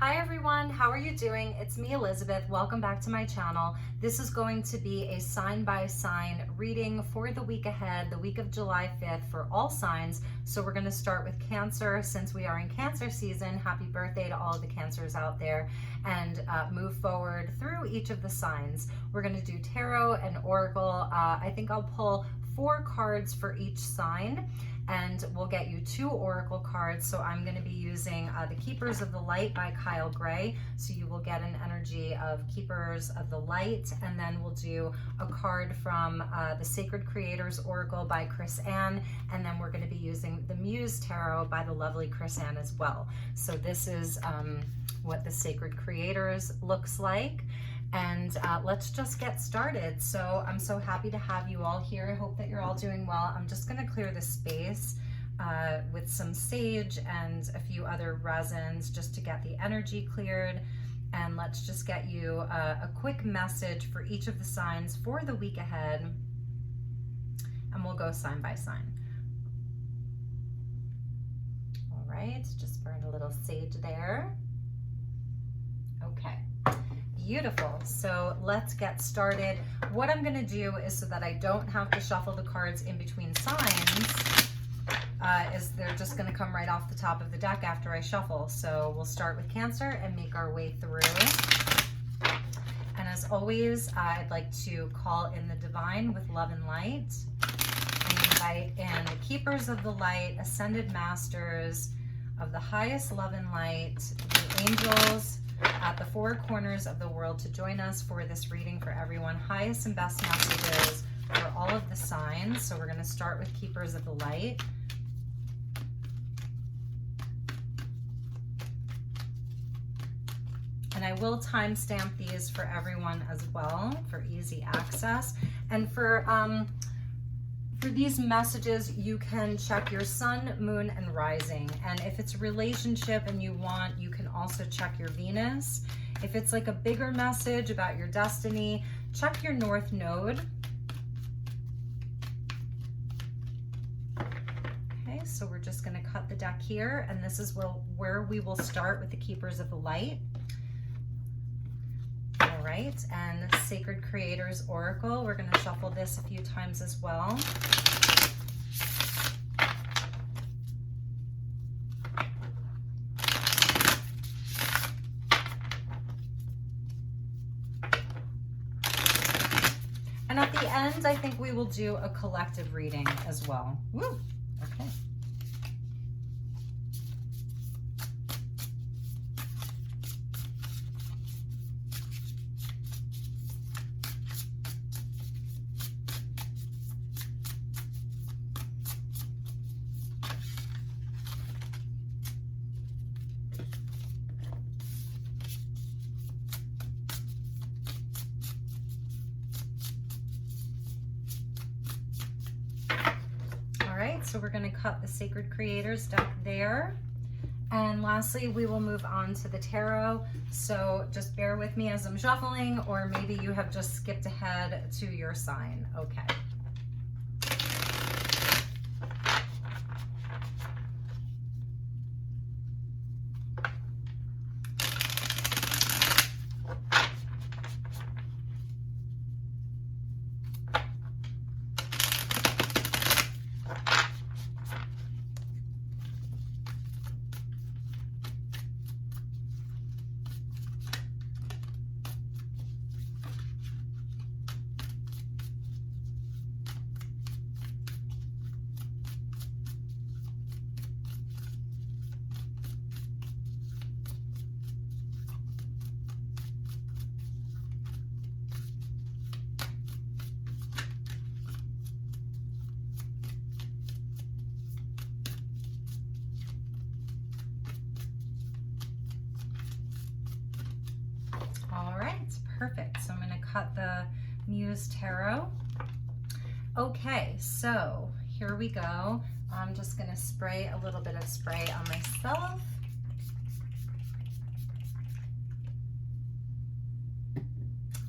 Hi everyone, how are you doing? It's me, Elizabeth. Welcome back to my channel. This is going to be a sign by sign reading for the week ahead, the week of July 5th for all signs. So we're going to start with Cancer since we are in Cancer season. Happy birthday to all of the Cancers out there, and move forward through each of the signs. We're going to do tarot and oracle. I think I'll pull 4 cards for each sign, and we'll get you 2 oracle cards. So I'm going to be using the Keepers of the Light by Kyle Gray, so you will get an energy of Keepers of the Light, and then we'll do a card from the Sacred Creators Oracle by Chris Ann, and then we're going to be using the Muse Tarot by the lovely Chris Ann as well. So this is what the Sacred Creators looks like. And let's just get started. So I'm so happy to have you all here. I hope that you're all doing well. I'm just going to clear the space with some sage and a few other resins just to get the energy cleared. And let's just get you a quick message for each of the signs for the week ahead. And we'll go sign by sign. All right, just burn a little sage there. Okay. Beautiful. So let's get started. What I'm going to do is, so that I don't have to shuffle the cards in between signs, is they're just going to come right off the top of the deck after I shuffle. So we'll start with Cancer and make our way through. And as always, I'd like to call in the divine with love and light, and invite in the Keepers of the Light, Ascended Masters of the highest love and light, the angels at the 4 corners of the world to join us for this reading for everyone. Highest and best messages for all of the signs. So we're going to start with Keepers of the Light. And I will timestamp these for everyone as well for easy access. And for these messages, you can check your sun, moon, and rising. And if it's a relationship and you want, you can also check your Venus. If it's like a bigger message about your destiny, check your North Node. Okay, so we're just going to cut the deck here, and this is where we will start with the Keepers of the Light. All right, and Sacred Creators Oracle. We're going to shuffle this a few times as well. And at the end, I think we will do a collective reading as well. Woo! Okay. So we're going to cut the Sacred Creators deck there. And lastly, we will move on to the tarot. So just bear with me as I'm shuffling, or maybe you have just skipped ahead to your sign. Okay. All right, perfect. So I'm going to cut the Muse Tarot. Okay, so here we go. I'm just going to spray a little bit of spray on myself.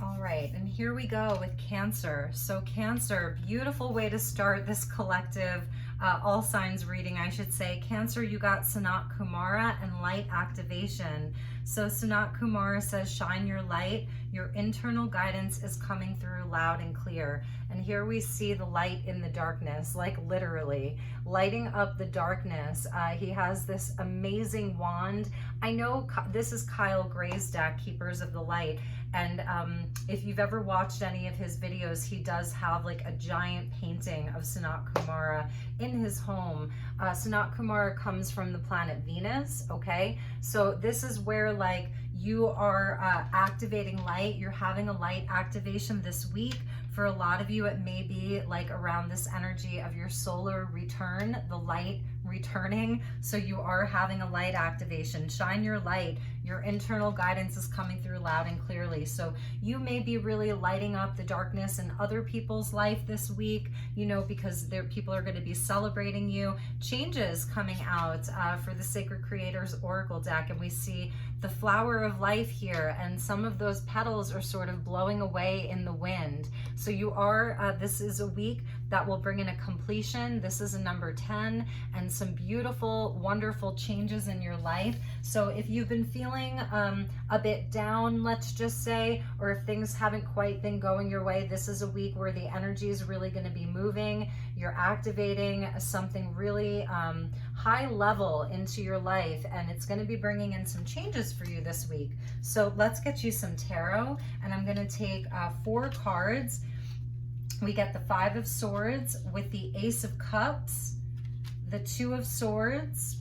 All right, and here we go with Cancer. So Cancer, beautiful way to start this collective all signs reading, I should say. Cancer, you got Sanat Kumara and light activation. So Sanat Kumara says, shine your light. Your internal guidance is coming through loud and clear. And here we see the light in the darkness, like literally lighting up the darkness. He has this amazing wand. I know this is Kyle Gray's deck, Keepers of the Light. And if you've ever watched any of his videos, he does have like a giant painting of Sanat Kumara in his home. Sanat Kumara comes from the planet Venus, okay? So this is where like you are activating light. You're having a light activation this week. For a lot of you, it may be like around this energy of your solar return, the light returning. So you are having a light activation. Shine your light. Your internal guidance is coming through loud and clearly. So you may be really lighting up the darkness in other people's life this week, you know, because people are going to be celebrating you. Changes coming out for the Sacred Creators Oracle deck. And we see the flower of life here, and some of those petals are sort of blowing away in the wind. So you are, this is a week that will bring in a completion. This is a number 10, and some beautiful, wonderful changes in your life. So if you've been feeling a bit down, let's just say, or if things haven't quite been going your way, this is a week where the energy is really going to be moving. You're activating something really high level into your life, and it's going to be bringing in some changes for you this week. So let's get you some tarot, and I'm going to take 4 cards. We get the 5 of Swords with the Ace of Cups, the 2 of Swords,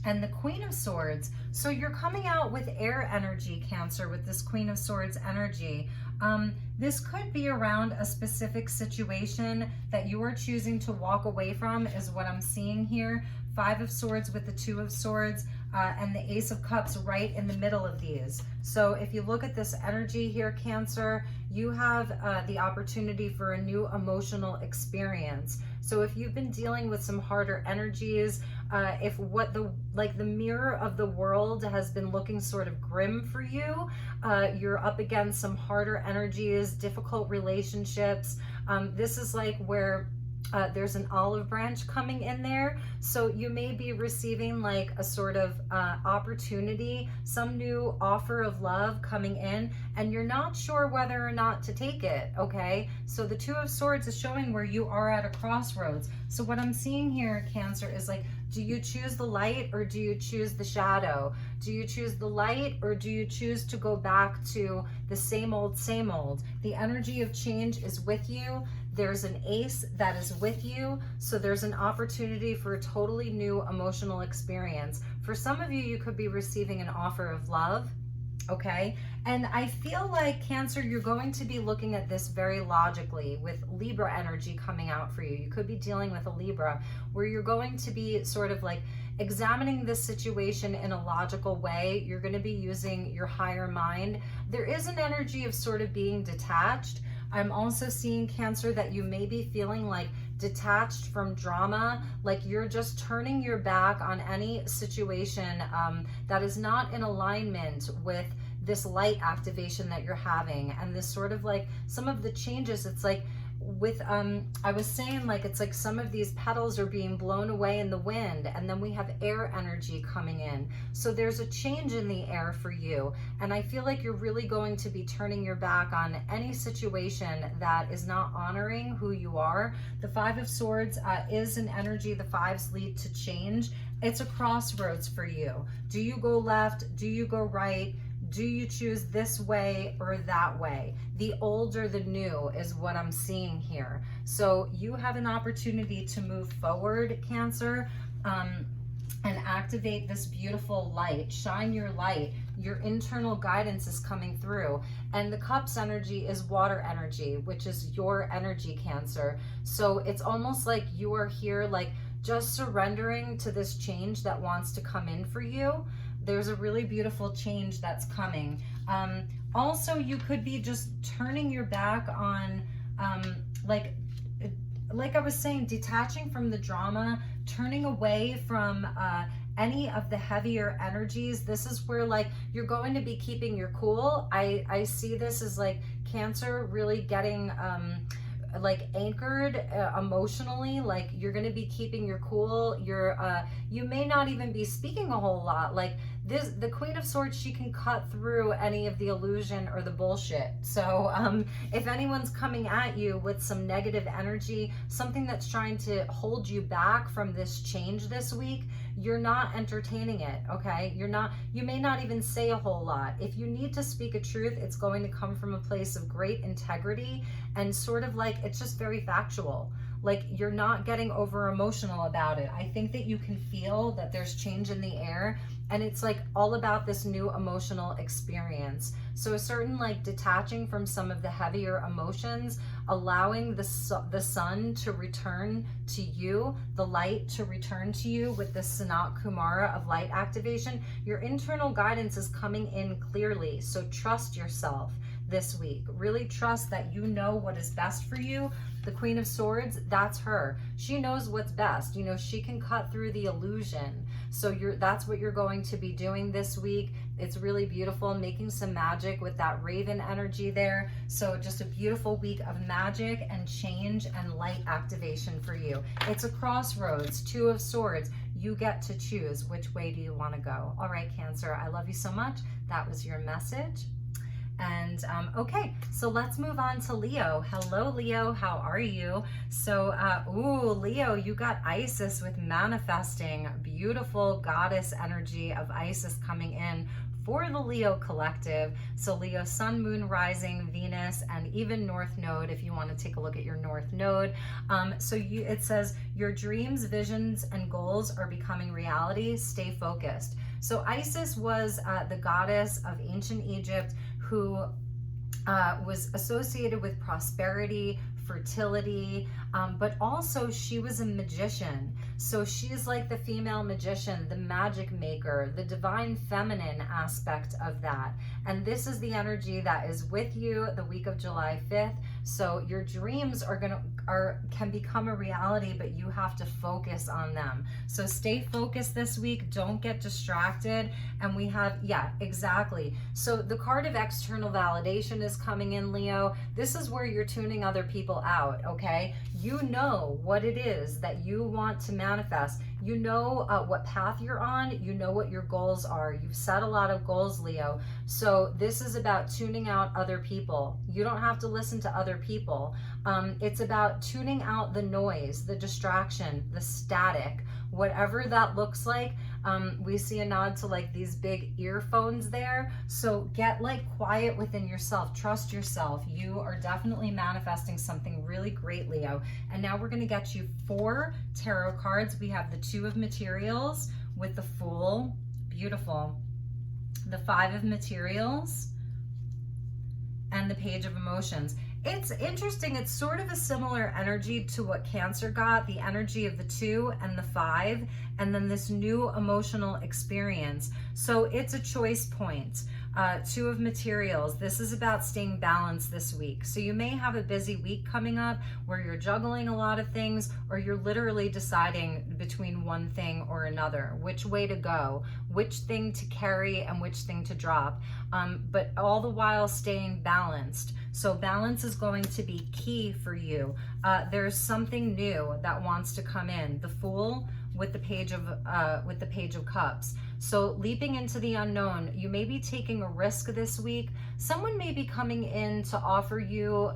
and the Queen of Swords. So you're coming out with air energy, Cancer, with this Queen of Swords energy. This could be around a specific situation that you are choosing to walk away from, is what I'm seeing here. 5 of Swords with the 2 of Swords, and the Ace of Cups right in the middle of these. So if you look at this energy here, Cancer, you have the opportunity for a new emotional experience. So if you've been dealing with some harder energies, if what the mirror of the world has been looking sort of grim for you, you're up against some harder energies, difficult relationships. This is like where there's an olive branch coming in there. So you may be receiving like a sort of opportunity, some new offer of love coming in, and you're not sure whether or not to take it, okay? So the 2 of Swords is showing where you are at a crossroads. So what I'm seeing here, Cancer, is like, do you choose the light or do you choose the shadow? Do you choose the light or do you choose to go back to the same old, same old? The energy of change is with you. There's an ace that is with you. So there's an opportunity for a totally new emotional experience. For some of you, you could be receiving an offer of love. Okay, and I feel like, Cancer, you're going to be looking at this very logically with Libra energy coming out for you. You could be dealing with a Libra where you're going to be sort of like examining this situation in a logical way. You're going to be using your higher mind. There is an energy of sort of being detached. I'm also seeing, Cancer, that you may be feeling like detached from drama, like you're just turning your back on any situation that is not in alignment with this light activation that you're having. And this sort of like some of the changes, it's like with I was saying, like, it's like some of these petals are being blown away in the wind, and then we have air energy coming in. So there's a change in the air for you, and I feel like you're really going to be turning your back on any situation that is not honoring who you are. The 5 of Swords is an energy. The 5s lead to change. It's a crossroads for you. Do you go left? Do you go right? Do you choose this way or that way? The old or the new is what I'm seeing here. So you have an opportunity to move forward, Cancer, and activate this beautiful light. Shine your light. Your internal guidance is coming through. And the Cups energy is water energy, which is your energy, Cancer. So it's almost like you are here, like, just surrendering to this change that wants to come in for you. There's a really beautiful change that's coming. Also, you could be just turning your back on, like I was saying, detaching from the drama, turning away from any of the heavier energies. This is where, like, you're going to be keeping your cool. I see this as like Cancer really getting like anchored emotionally. Like you're going to be keeping your cool. You may not even be speaking a whole lot. Like the Queen of Swords, she can cut through any of the illusion or the bullshit. So if anyone's coming at you with some negative energy, something that's trying to hold you back from this change this week, you're not entertaining it, okay? You may not even say a whole lot. If you need to speak a truth, it's going to come from a place of great integrity and sort of like, it's just very factual. Like you're not getting over emotional about it. I think that you can feel that there's change in the air, and it's like all about this new emotional experience. So a certain like detaching from some of the heavier emotions, allowing the sun to return to you, the light to return to you with the Sanat Kumara of light activation. Your internal guidance is coming in clearly. So trust yourself this week. Really trust that you know what is best for you. The Queen of Swords, that's her. She knows what's best. You know, she can cut through the illusion. So that's what you're going to be doing this week. It's really beautiful, making some magic with that raven energy there. So just a beautiful week of magic and change and light activation for you. It's a crossroads, Two of Swords. You get to choose which way do you want to go. All right, Cancer, I love you so much. That was your message. And okay, so let's move on to Leo. Hello, Leo, how are you? So, Leo, you got Isis with manifesting. Beautiful goddess energy of Isis coming in for the Leo collective. So Leo, sun, moon, rising, Venus, and even North Node, if you want to take a look at your North Node. It says, your dreams, visions, and goals are becoming reality. Stay focused. So Isis was the goddess of ancient Egypt who was associated with prosperity, fertility, but also she was a magician. So she's like the female magician, the magic maker, the divine feminine aspect of that. And this is the energy that is with you the week of July 5th. So your dreams can become a reality, but you have to focus on them. So stay focused this week. Don't get distracted. And we have, yeah, exactly. So the card of external validation is coming in, Leo. This is where you're tuning other people out, okay? You know what it is that you want to manifest. You know what path you're on. You know what your goals are. You've set a lot of goals, Leo. So this is about tuning out other people. You don't have to listen to other people. It's about tuning out the noise, the distraction, the static, whatever that looks like. We see a nod to like these big earphones there. So get like quiet within yourself. Trust yourself. You are definitely manifesting something really great, Leo. And now we're going to get you 4 tarot cards. We have the Two of Materials with the Fool. Beautiful. The Five of Materials and the Page of Emotions. It's interesting. It's sort of a similar energy to what Cancer got, the energy of the 2 and the 5, and then this new emotional experience. So it's a choice point. Two of Materials. This is about staying balanced this week. So you may have a busy week coming up where you're juggling a lot of things, or you're literally deciding between one thing or another, which way to go, which thing to carry and which thing to drop, but all the while staying balanced. So balance is going to be key for you. There's something new that wants to come in. The Fool with the Page of Cups. So leaping into the unknown, you may be taking a risk this week. Someone may be coming in to offer you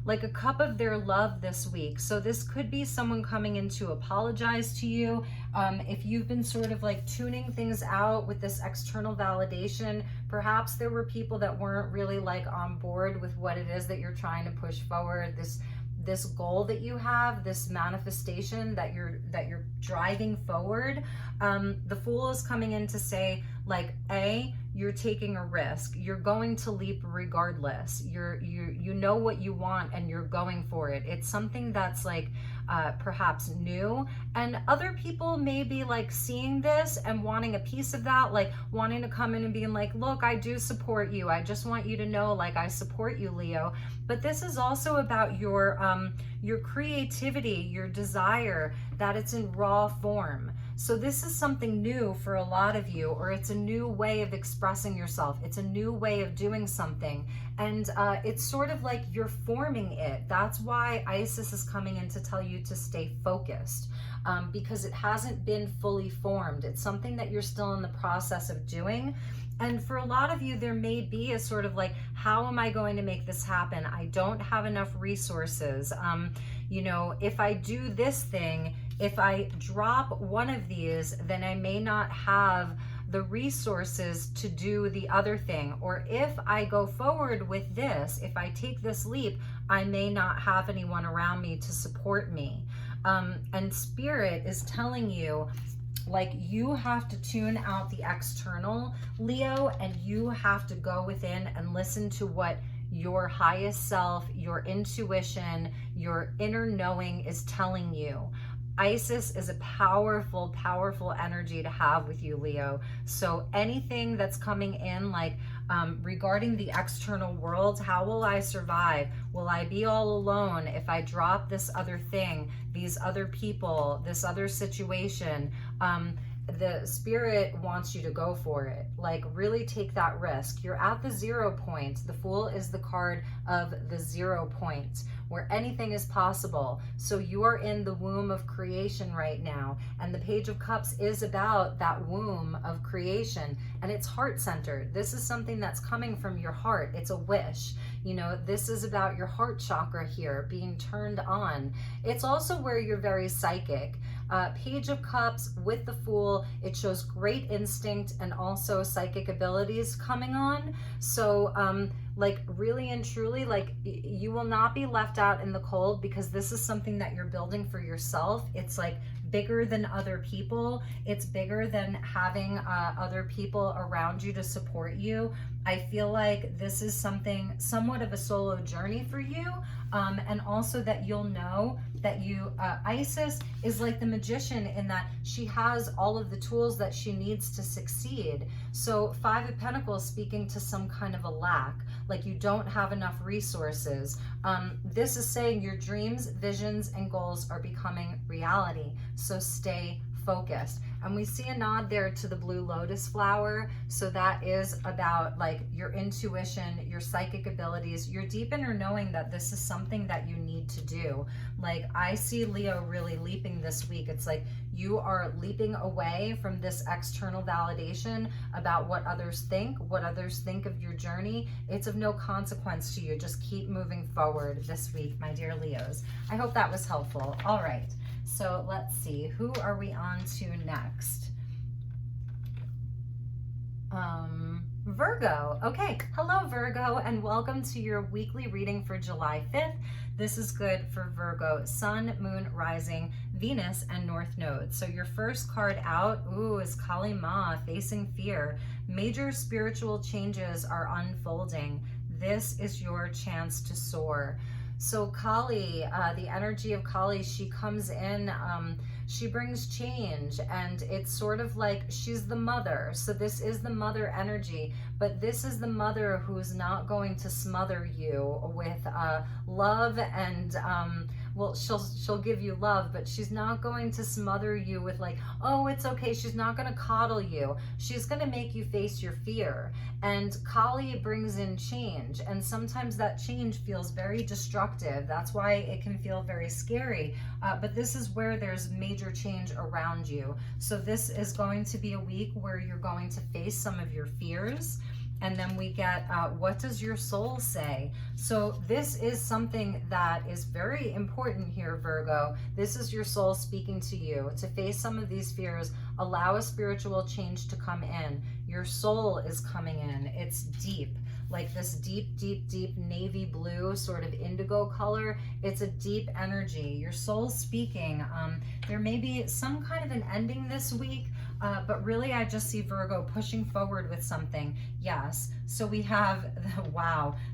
like a cup of their love this week. So this could be someone coming in to apologize to you. If you've been sort of like tuning things out with this external validation, perhaps there were people that weren't really like on board with what it is that you're trying to push forward, this goal that you have, this manifestation that you're driving forward. The Fool is coming in to say, like, you're taking a risk. You're going to leap regardless. You know what you want and you're going for it. It's something that's like perhaps new, and other people may be like seeing this and wanting a piece of that, like wanting to come in and being like, look, I do support you. I just want you to know, like, I support you, Leo. But this is also about your creativity, your desire, that it's in raw form. So this is something new for a lot of you, or it's a new way of expressing yourself. It's a new way of doing something. And it's sort of like you're forming it. That's why Isis is coming in to tell you to stay focused, because it hasn't been fully formed. It's something that you're still in the process of doing. And for a lot of you, there may be a sort of like, how am I going to make this happen? I don't have enough resources. You know, if I do this thing, if I drop one of these, then I may not have the resources to do the other thing. Or if I go forward with this, if I take this leap, I may not have anyone around me to support me. And Spirit is telling you, like, you have to tune out the external, Leo, and you have to go within and listen to what your highest self, your intuition, your inner knowing is telling you. Isis is a powerful, powerful energy to have with you, Leo. So anything that's coming in, like regarding the external world, how will I survive? Will I be all alone if I drop this other thing, these other people, this other situation? The Spirit wants you to go for it. Like, really take that risk. You're at the 0 point. The Fool is the card of the 0 point, where anything is possible. So you are in the womb of creation right now. And the Page of Cups is about that womb of creation. And it's heart-centered. This is something that's coming from your heart. It's a wish. You know, this is about your heart chakra here being turned on. It's also where you're very psychic. Page of Cups with the Fool, it shows great instinct and also psychic abilities coming on. So like, really and truly, like, you will not be left out in the cold, because this is something that you're building for yourself. It's like bigger than other people. It's bigger than having other people around you to support you. I feel like this is something somewhat of a solo journey for you. And also that you'll know that you, Isis is like the magician in that she has all of the tools that she needs to succeed. So 5 of Pentacles speaking to some kind of a lack, like you don't have enough resources. This is saying your dreams, visions, and goals are becoming reality. So stay focused. And we see a nod there to the blue lotus flower. So that is about like your intuition, your psychic abilities, your deep inner knowing that this is something that you need to do. Like, I see Leo really leaping this week. It's like you are leaping away from this external validation about what others think of your journey. It's of no consequence to you. Just keep moving forward this week, my dear Leos. I hope that was helpful. All right. So let's see, who are we on to next? Virgo. Okay, hello Virgo, and welcome to your weekly reading for July 5th. This is good for Virgo, Sun, Moon, Rising, Venus, and North Node. So your first card out, is Kali Ma, Facing Fear. Major spiritual changes are unfolding. This is your chance to soar. So Kali, the energy of Kali, she comes in, she brings change, and it's sort of like she's the mother. So this is the mother energy, but this is the mother who's not going to smother you with love and well, she'll give you love, but she's not going to smother you with like, oh, it's okay. She's not going to coddle you. She's going to make you face your fear. And Kali brings in change. And sometimes that change feels very destructive. That's why it can feel very scary. But this is where there's major change around you. So this is going to be a week where you're going to face some of your fears. And then we get, what does your soul say? So this is something that is very important here, Virgo. This is your soul speaking to you. To face some of these fears, allow a spiritual change to come in. Your soul is coming in. It's deep, like this deep, deep, deep navy blue, sort of indigo color. It's a deep energy. Your soul's speaking. There may be some kind of an ending this week, but really I just see Virgo pushing forward with something. Yes. So we have,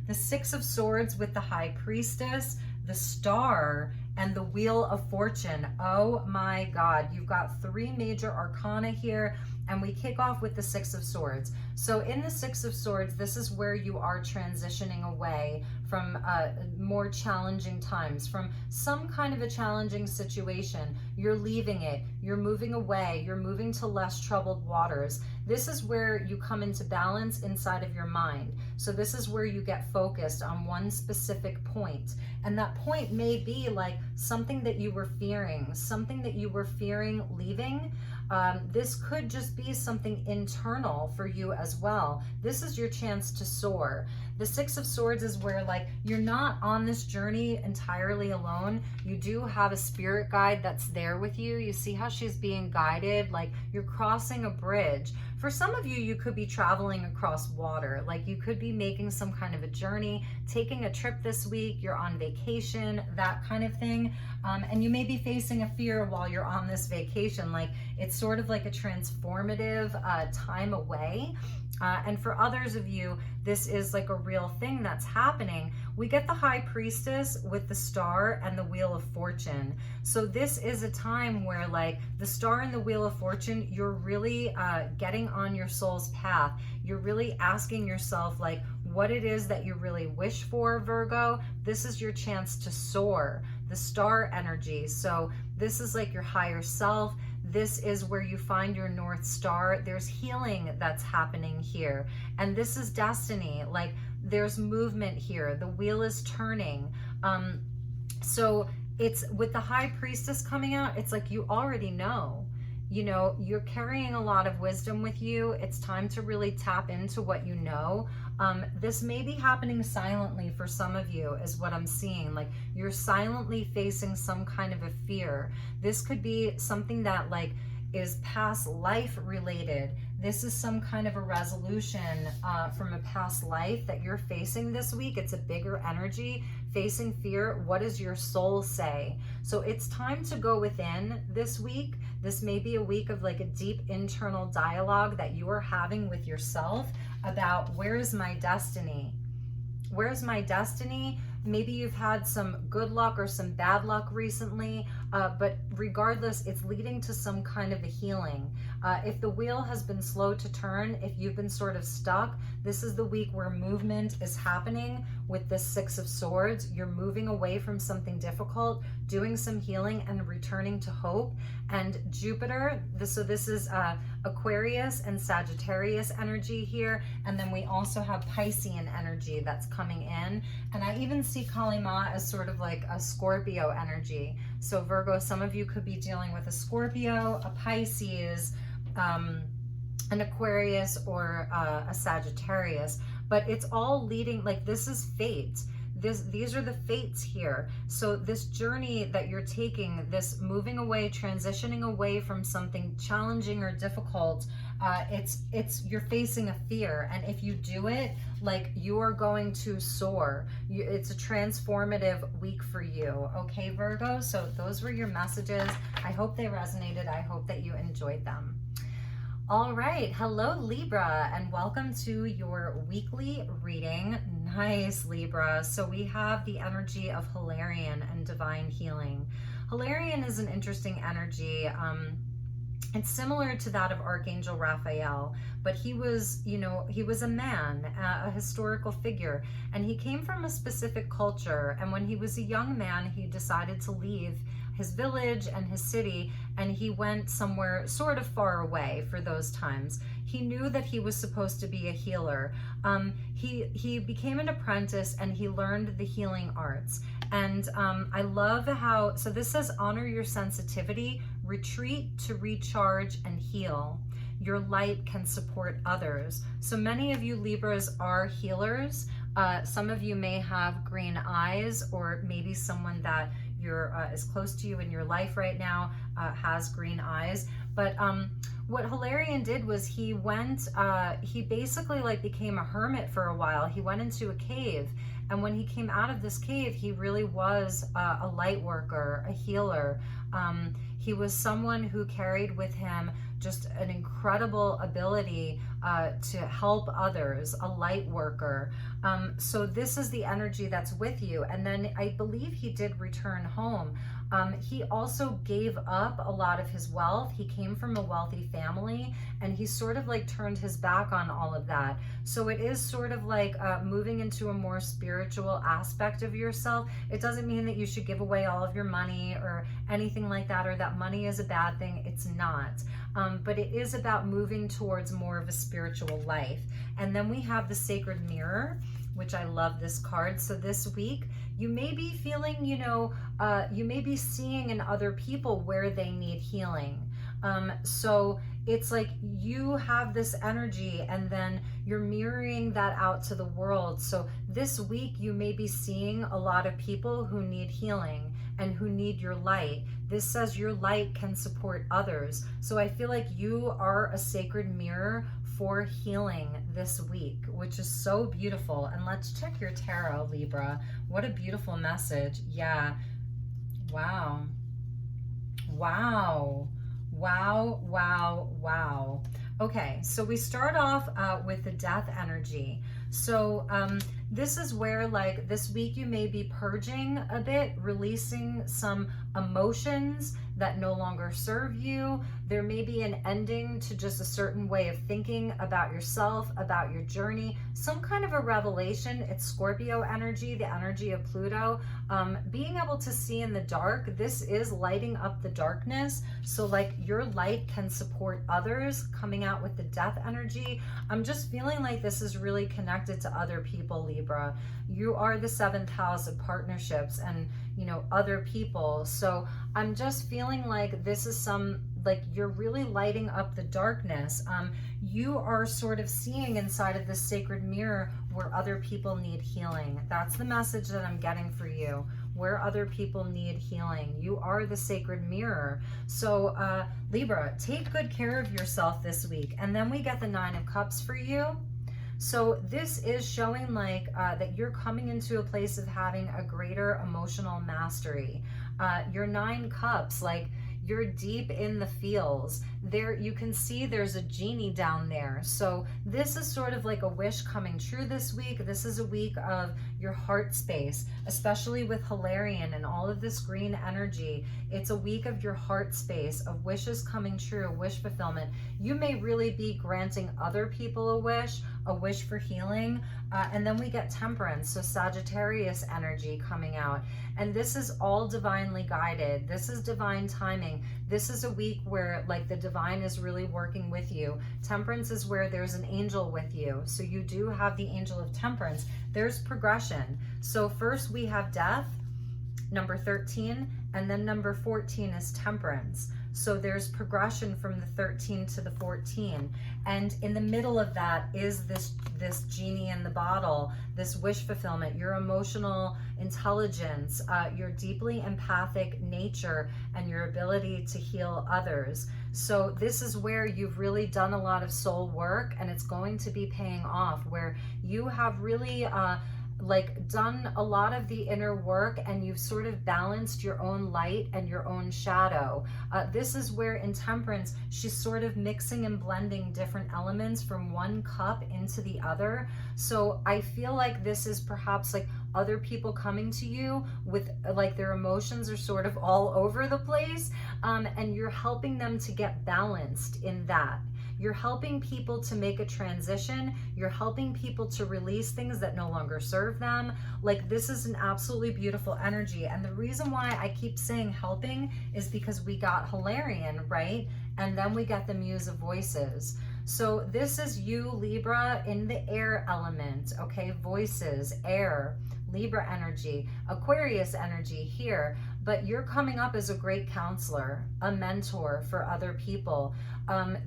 the 6 of Swords with the High Priestess, the Star, and the Wheel of Fortune. Oh my God, you've got 3 major arcana here. And we kick off with the Six of Swords. So in the Six of Swords, this is where you are transitioning away from more challenging times, from some kind of a challenging situation. You're leaving it, you're moving away, you're moving to less troubled waters. This is where you come into balance inside of your mind. So this is where you get focused on one specific point. And that point may be like something that you were fearing, leaving. This could just be something internal for you as well. This is your chance to soar. The Six of Swords is where like you're not on this journey entirely alone. You do have a spirit guide that's there with you. You see how she's being guided, like you're crossing a bridge. For some of you, you could be traveling across water, like you could be making some kind of a journey, taking a trip this week, you're on vacation, that kind of thing. And you may be facing a fear while you're on this vacation, like it's sort of like a transformative time away. And for others of you, this is like a real thing that's happening. We get the High Priestess with the Star and the Wheel of Fortune. So this is a time where like the Star and the Wheel of Fortune, you're really getting on your soul's path. You're really asking yourself like what it is that you really wish for, Virgo. This is your chance to soar. The Star energy. So this is like your higher self. This is where you find your North Star. There's healing that's happening here. And this is destiny. Like there's movement here. The wheel is turning. So it's with the High Priestess coming out, it's like you already know. You know, you're carrying a lot of wisdom with you. It's time to really tap into what you know. This may be happening silently for some of you is what I'm seeing. Like you're silently facing some kind of a fear. This could be something that like is past life related. This is some kind of a resolution from a past life that you're facing this week. It's a bigger energy, facing fear. What does your soul say? So it's time to go within this week. This may be a week of like a deep internal dialogue that you are having with yourself about where is my destiny? Where's my destiny? Maybe you've had some good luck or some bad luck recently, but regardless, it's leading to some kind of a healing. If the wheel has been slow to turn, if you've been sort of stuck, this is the week where movement is happening with this Six of Swords. You're moving away from something difficult, doing some healing and returning to hope. And Jupiter, so this is Aquarius and Sagittarius energy here. And then we also have Piscean energy that's coming in. And I even see Kali Ma as sort of like a Scorpio energy. So Virgo, some of you could be dealing with a Scorpio, a Pisces, an Aquarius, or a Sagittarius. But it's all leading, like this is fate. These are the fates here. So this journey that you're taking, this moving away, transitioning away from something challenging or difficult, you're facing a fear. And if you do it, like you are going to soar. It's a transformative week for you. Okay, Virgo? So those were your messages. I hope they resonated. I hope that you enjoyed them. All right, hello Libra, and welcome to your weekly reading. Nice, Libra. So we have the energy of Hilarion and divine healing. Hilarion is an interesting energy. It's similar to that of Archangel Raphael, but he was, he was a man, a historical figure, and he came from a specific culture. And when he was a young man, he decided to leave his village and his city, and he went somewhere sort of far away for those times. He knew that he was supposed to be a healer. He became an apprentice and he learned the healing arts. And I love how, so this says, honor your sensitivity, retreat to recharge and heal. Your light can support others. So many of you Libras are healers. Some of you may have green eyes, or maybe someone that is close to you in your life right now has green eyes. But what Hilarion did was he basically like became a hermit for a while. He went into a cave, and when he came out of this cave, he really was a light worker, a healer. He was someone who carried with him just an incredible ability to help others, a light worker. So this is the energy that's with you. And then I believe he did return home. He also gave up a lot of his wealth. He came from a wealthy family, and he sort of like turned his back on all of that. So it is sort of like moving into a more spiritual aspect of yourself. It doesn't mean that you should give away all of your money or anything like that, or that money is a bad thing. It's not. But it is about moving towards more of a spiritual life. And then we have the Sacred Mirror, which I love this card. So this week, you may be feeling, you may be seeing in other people where they need healing. So it's like you have this energy and then you're mirroring that out to the world. So this week, you may be seeing a lot of people who need healing and who need your light. This says your light can support others. So I feel like you are a sacred mirror for healing this week, which is so beautiful. And let's check your tarot, Libra. What a beautiful message. Yeah. Wow. Wow. Wow, wow, wow. Okay, so we start off with the Death energy. So this is where, like, this week you may be purging a bit, releasing some emotions that no longer serve you. There may be an ending to just a certain way of thinking about yourself, about your journey, some kind of a revelation. It's Scorpio energy, the energy of Pluto. Being able to see in the dark, this is lighting up the darkness. So like your light can support others, coming out with the Death energy. I'm just feeling like this is really connected to other people, Libra. You are the 7th house of partnerships and, other people. So I'm just feeling like this is like you're really lighting up the darkness. You are sort of seeing inside of this sacred mirror where other people need healing. That's the message that I'm getting for you, where other people need healing. You are the sacred mirror. So Libra, take good care of yourself this week. And then we get the 9 of Cups for you. So this is showing like that you're coming into a place of having a greater emotional mastery. Your 9 Cups, like you're deep in the feels. There, you can see there's a genie down there. So this is sort of like a wish coming true this week. This is a week of your heart space, especially with Hilarion and all of this green energy. It's a week of your heart space, of wishes coming true, wish fulfillment. You may really be granting other people a wish for healing. And then we get Temperance, so Sagittarius energy coming out. And this is all divinely guided. This is divine timing. This is a week where like the divine is really working with you. Temperance is where there's an angel with you. So you do have the angel of Temperance. There's progression. So first we have Death, number 13, and then number 14 is Temperance. So there's progression from the 13 to the 14. And in the middle of that is this genie in the bottle, this wish fulfillment, your emotional intelligence, your deeply empathic nature, and your ability to heal others. So this is where you've really done a lot of soul work, and it's going to be paying off, where you have really like done a lot of the inner work, and you've sort of balanced your own light and your own shadow. This is where in Temperance, she's sort of mixing and blending different elements from one cup into the other. So I feel like this is perhaps like other people coming to you with like their emotions are sort of all over the place, and you're helping them to get balanced in that. You're helping people to make a transition. You're helping people to release things that no longer serve them. Like this is an absolutely beautiful energy. And the reason why I keep saying helping is because we got Hilarion, right? And then we got the Muse of Voices. So this is you, Libra, in the air element, okay? Voices, air, Libra energy, Aquarius energy here. But you're coming up as a great counselor, a mentor for other people.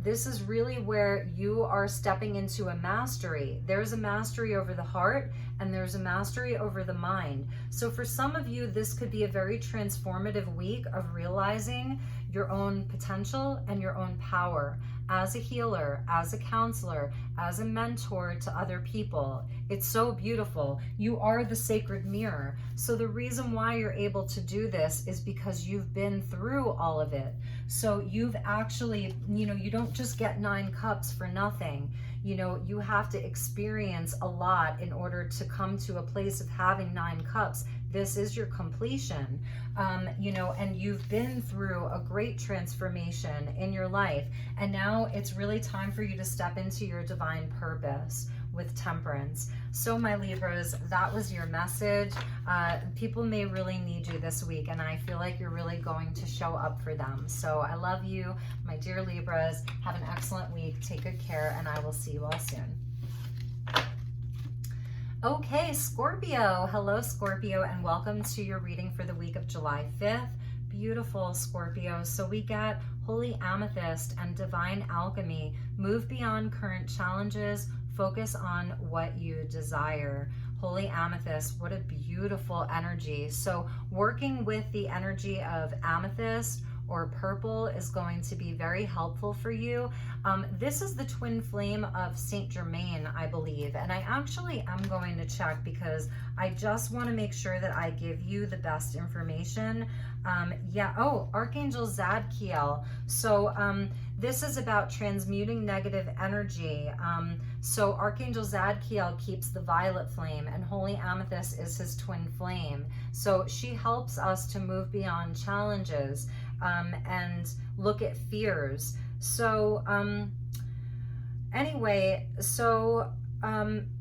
This is really where you are stepping into a mastery. There's a mastery over the heart, and there's a mastery over the mind. So for some of you, this could be a very transformative week of realizing your own potential and your own power as a healer, as a counselor, as a mentor to other people. It's so beautiful. You are the sacred mirror. So the reason why you're able to do this is because you've been through all of it. So you've actually, you don't just get 9 cups for nothing. You have to experience a lot in order to come to a place of having 9 cups. this is your completion, you know, and you've been through a great transformation in your life. And now it's really time for you to step into your divine purpose with Temperance. So my Libras, that was your message. People may really need you this week, and I feel like you're really going to show up for them. So I love you, my dear Libras. Have an excellent week. Take good care, and I will see you all soon. Okay, Scorpio. Hello, Scorpio, and welcome to your reading for the week of July 5th. Beautiful, Scorpio. So we got Holy Amethyst and Divine Alchemy. Move beyond current challenges. Focus on what you desire. Holy Amethyst, what a beautiful energy. So working with the energy of amethyst or purple is going to be very helpful for you. This is the twin flame of Saint Germain, I believe. And I actually am going to check because I just want to make sure that I give you the best information. Archangel Zadkiel. So this is about transmuting negative energy. So Archangel Zadkiel keeps the violet flame, and Holy Amethyst is his twin flame. So she helps us to move beyond challenges and look at fears. So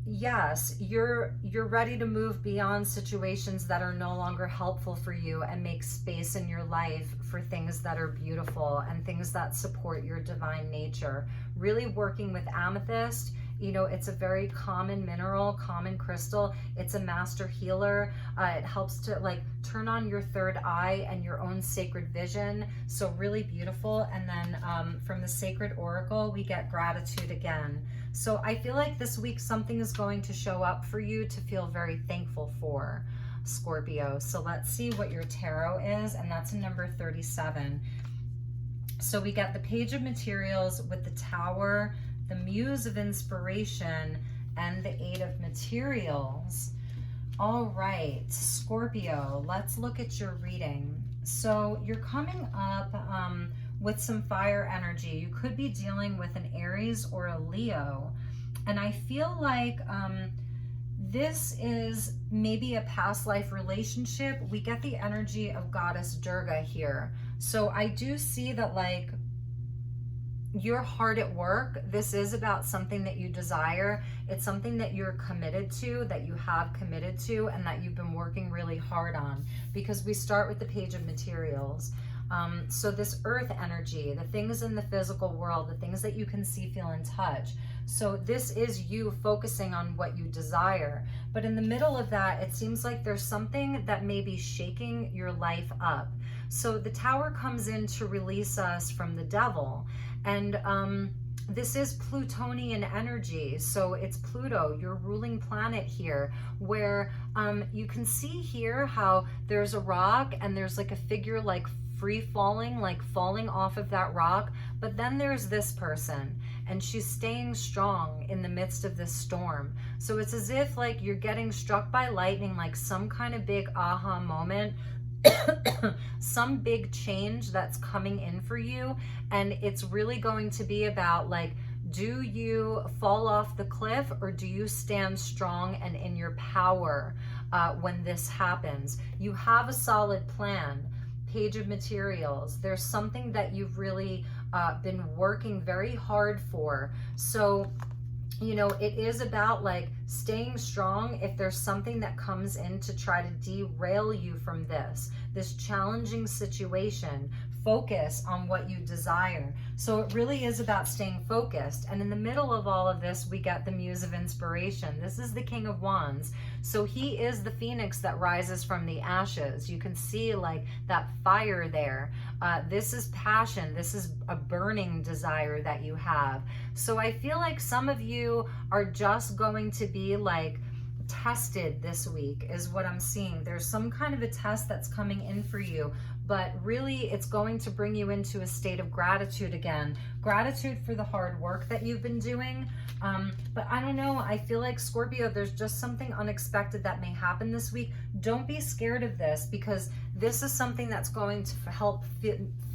yes, you're ready to move beyond situations that are no longer helpful for you and make space in your life for things that are beautiful and things that support your divine nature. Really working with amethyst, you know, it's a very common mineral, common crystal. It's a master healer. It helps to like turn on your third eye and your own sacred vision. So really beautiful. And then from the sacred oracle, we get gratitude again. So I feel like this week something is going to show up for you to feel very thankful for, Scorpio. So let's see what your tarot is, and that's number 37. So we get the Page of Materials with the Tower, the Muse of Inspiration, and the Eight of Materials. All right, Scorpio, let's look at your reading. So you're coming up with some fire energy. You could be dealing with an Aries or a Leo. And I feel like this is maybe a past life relationship. We get the energy of Goddess Durga here. So I do see that like you're hard at work. This is about something that you desire. It's something that you're committed to, that you have committed to, and that you've been working really hard on, because we start with the Page of Materials. So this earth energy, the things in the physical world, the things that you can see, feel, and touch. So this is you focusing on what you desire. But in the middle of that, it seems like there's something that may be shaking your life up. So the Tower comes in to release us from the devil. And this is Plutonian energy. So it's Pluto, your ruling planet here, where you can see here how there's a rock and there's like a figure like free falling, like falling off of that rock. But then there's this person, and she's staying strong in the midst of this storm. So it's as if like you're getting struck by lightning, like some kind of big aha moment, some big change that's coming in for you. And it's really going to be about like, do you fall off the cliff, or do you stand strong and in your power when this happens? You have a solid plan. Page of Materials. There's something that you've really been working very hard for. So, you know, it is about like staying strong if there's something that comes in to try to derail you from this challenging situation. Focus on what you desire. So it really is about staying focused. And in the middle of all of this, we get the Muse of Inspiration. This is the King of Wands. So he is the phoenix that rises from the ashes. You can see like that fire there. This is passion. This is a burning desire that you have. So I feel like some of you are just going to be like tested this week is what I'm seeing. There's some kind of a test that's coming in for you, but really it's going to bring you into a state of gratitude again. Gratitude for the hard work that you've been doing. But I don't know, I feel like Scorpio, there's just something unexpected that may happen this week. Don't be scared of this, because this is something that's going to help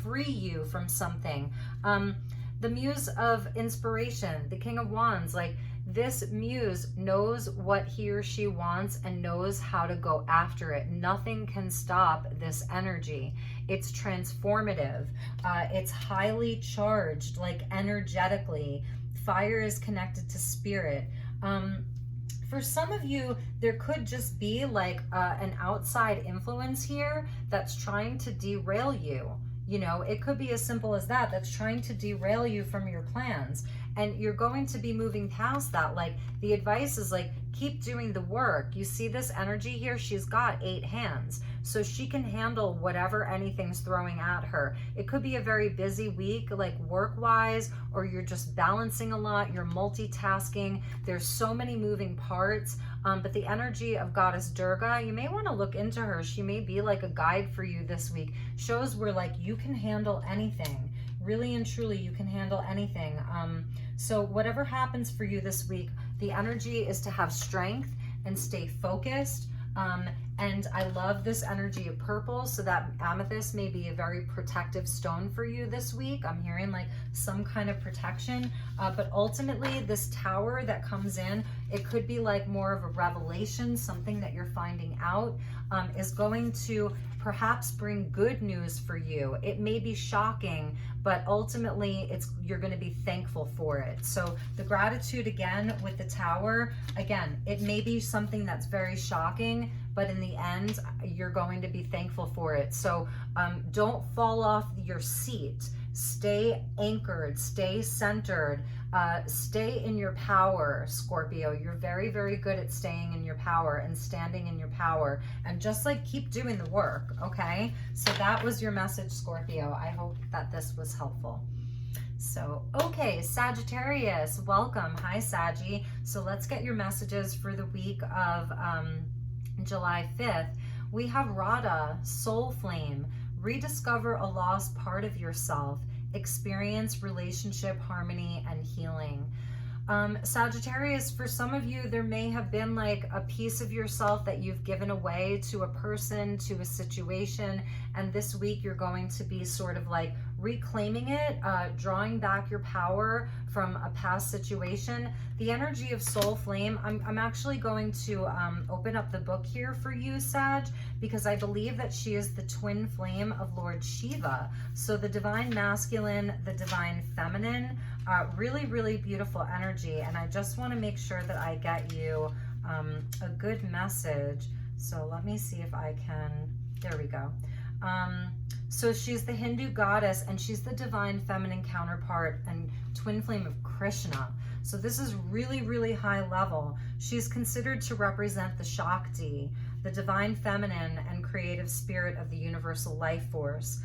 free you from something. The Muse of Inspiration, the King of Wands, like this muse knows what he or she wants and knows how to go after it. Nothing can stop this energy. It's transformative. It's highly charged, like energetically. Fire is connected to spirit. For some of you, there could just be like an outside influence here that's trying to derail you. You know, it could be as simple as that, that's trying to derail you from your plans. And you're going to be moving past that. Like, the advice is like, keep doing the work. You see this energy here? She's got 8 hands. So she can handle whatever anything's throwing at her. It could be a very busy week, like work-wise, or you're just balancing a lot, you're multitasking. There's so many moving parts. But the energy of Goddess Durga, you may want to look into her. She may be like a guide for you this week. Shows where like you can handle anything. Really and truly, you can handle anything. So whatever happens for you this week, the energy is to have strength and stay focused. And I love this energy of purple, so that amethyst may be a very protective stone for you this week. I'm hearing like some kind of protection, but ultimately this tower that comes in, it could be like more of a revelation, something that you're finding out, is going to perhaps bring good news for you. It may be shocking, but ultimately you're going to be thankful for it. So the gratitude again with the tower, again, it may be something that's very shocking, but in the end, you're going to be thankful for it. So don't fall off your seat. Stay anchored, stay centered, stay in your power, Scorpio. You're very, very good at staying in your power and standing in your power, and just like keep doing the work, okay? So that was your message, Scorpio. I hope that this was helpful. So, okay, Sagittarius, welcome. Hi, Saggy. So let's get your messages for the week of July 5th. We have Radha, Soul Flame, rediscover a lost part of yourself, experience relationship harmony and healing. Sagittarius, for some of you, there may have been like a piece of yourself that you've given away to a person, to a situation, and this week you're going to be sort of like reclaiming it, drawing back your power from a past situation. The energy of Soul Flame, I'm actually going to open up the book here for you, Sag, because I believe that she is the twin flame of Lord Shiva. So the divine masculine, the divine feminine, really, really beautiful energy. And I just want to make sure that I get you a good message. So let me see if I can, there we go. So she's the Hindu goddess, and she's the divine feminine counterpart and twin flame of Krishna. So this is really, really high level. She's considered to represent the Shakti, the divine feminine and creative spirit of the universal life force.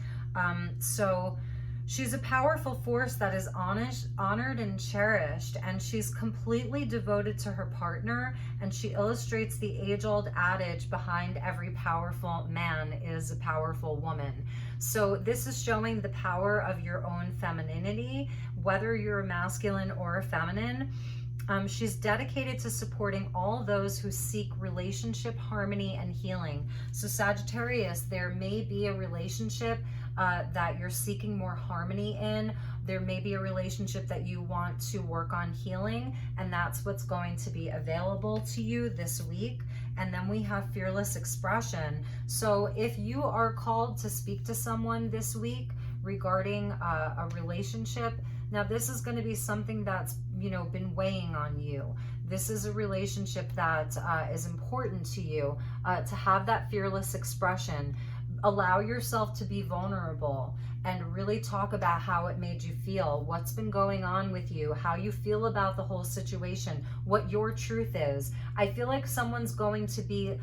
So she's a powerful force that is honored and cherished, and she's completely devoted to her partner, and she illustrates the age-old adage behind every powerful man is a powerful woman. So this is showing the power of your own femininity, whether you're a masculine or a feminine. She's dedicated to supporting all those who seek relationship harmony and healing. So Sagittarius, there may be a relationship that you're seeking more harmony in. There may be a relationship that you want to work on healing, and that's what's going to be available to you this week. And then we have fearless expression. So if you are called to speak to someone this week regarding a relationship, now this is going to be something that's, you know, been weighing on you. This is a relationship that is important to you, to have that fearless expression. Allow yourself to be vulnerable and really talk about how it made you feel, what's been going on with you, how you feel about the whole situation, what your truth is. I feel like someone's going to be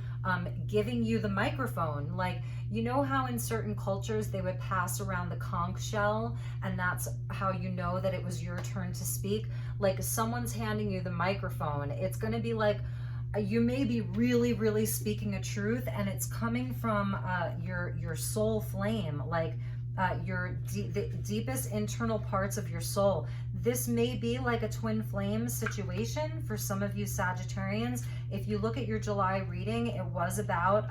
giving you the microphone. Like, you know how in certain cultures they would pass around the conch shell, and that's how you know that it was your turn to speak? Like, someone's handing you the microphone. It's going to be like, you may be really, really speaking a truth, and it's coming from your soul flame, like the deepest internal parts of your soul. This may be like a twin flame situation for some of you Sagittarians. If you look at your July reading, it was about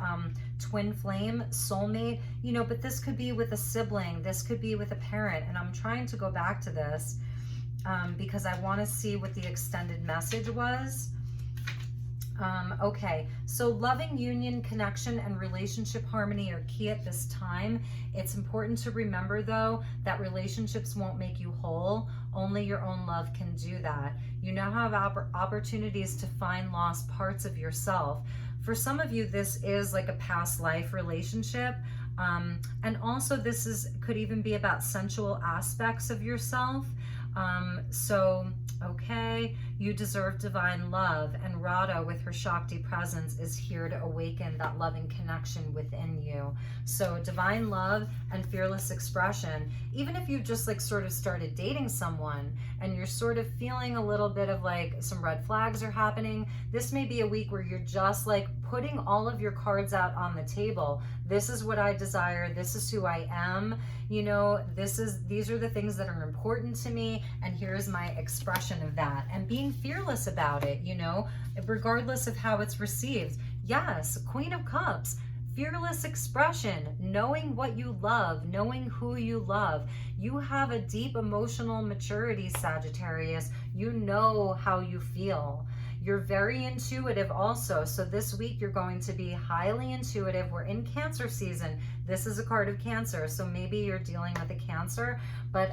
twin flame, soulmate, you know, but this could be with a sibling, this could be with a parent, and I'm trying to go back to this. because I want to see what the extended message was. Okay, so loving union, connection, and relationship harmony are key at this time. It's important to remember, though, that relationships won't make you whole. Only your own love can do that. You now have opportunities to find lost parts of yourself. For some of you, this is like a past life relationship. And also this could even be about sensual aspects of yourself. Okay, you deserve divine love, and Radha with her Shakti presence is here to awaken that loving connection within you. So divine love and fearless expression, even if you just like sort of started dating someone and you're sort of feeling a little bit of like some red flags are happening, this may be a week where you're just like putting all of your cards out on the table. This is what I desire. This is who I am. You know, these are the things that are important to me, and here's my expression of that, and being fearless about it, you know, regardless of how it's received. Yes, Queen of Cups, fearless expression, knowing what you love, knowing who you love. You have a deep emotional maturity, Sagittarius. You know how you feel. You're very intuitive also. So this week you're going to be highly intuitive. We're in Cancer season. This is a card of Cancer. So maybe you're dealing with a Cancer, but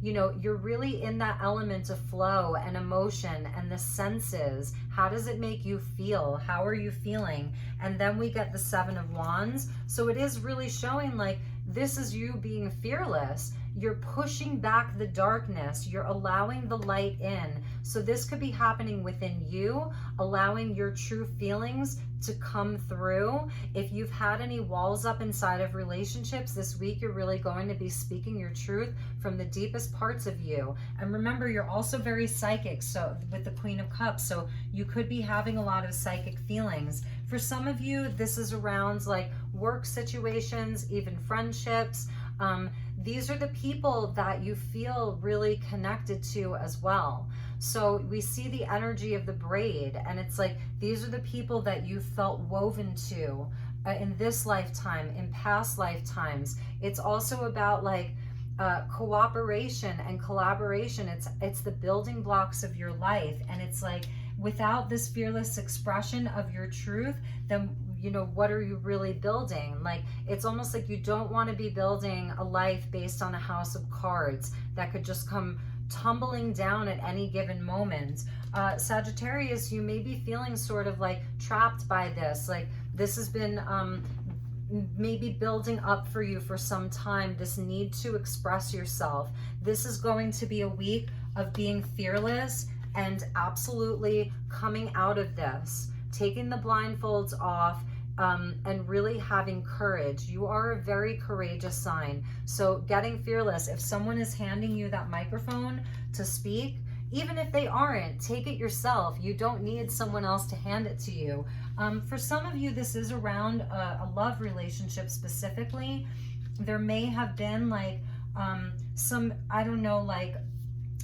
you know, you're really in that element of flow and emotion and the senses. How does it make you feel? How are you feeling? And then we get the Seven of Wands. So it is really showing like this is you being fearless. You're pushing back the darkness. You're allowing the light in. So this could be happening within you, allowing your true feelings to come through. If you've had any walls up inside of relationships this week, you're really going to be speaking your truth from the deepest parts of you. And remember, you're also very psychic. So with the Queen of Cups, so you could be having a lot of psychic feelings. For some of you, this is around like work situations, even friendships. These are the people that you feel really connected to as well. So we see the energy of the braid, and it's like these are the people that you felt woven to in this lifetime, in past lifetimes. It's also about like cooperation and collaboration. It's the building blocks of your life, and it's like without this fearless expression of your truth, then you know, what are you really building? Like, it's almost like you don't want to be building a life based on a house of cards that could just come tumbling down at any given moment. Sagittarius, you may be feeling sort of like trapped by this. Like, this has been maybe building up for you for some time, this need to express yourself. This is going to be a week of being fearless and absolutely coming out of this, taking the blindfolds off, and really having courage. You are a very courageous sign. So getting fearless. If someone is handing you that microphone to speak, even if they aren't, take it yourself. You don't need someone else to hand it to you. For some of you, this is around a love relationship specifically. There may have been like some, I don't know, like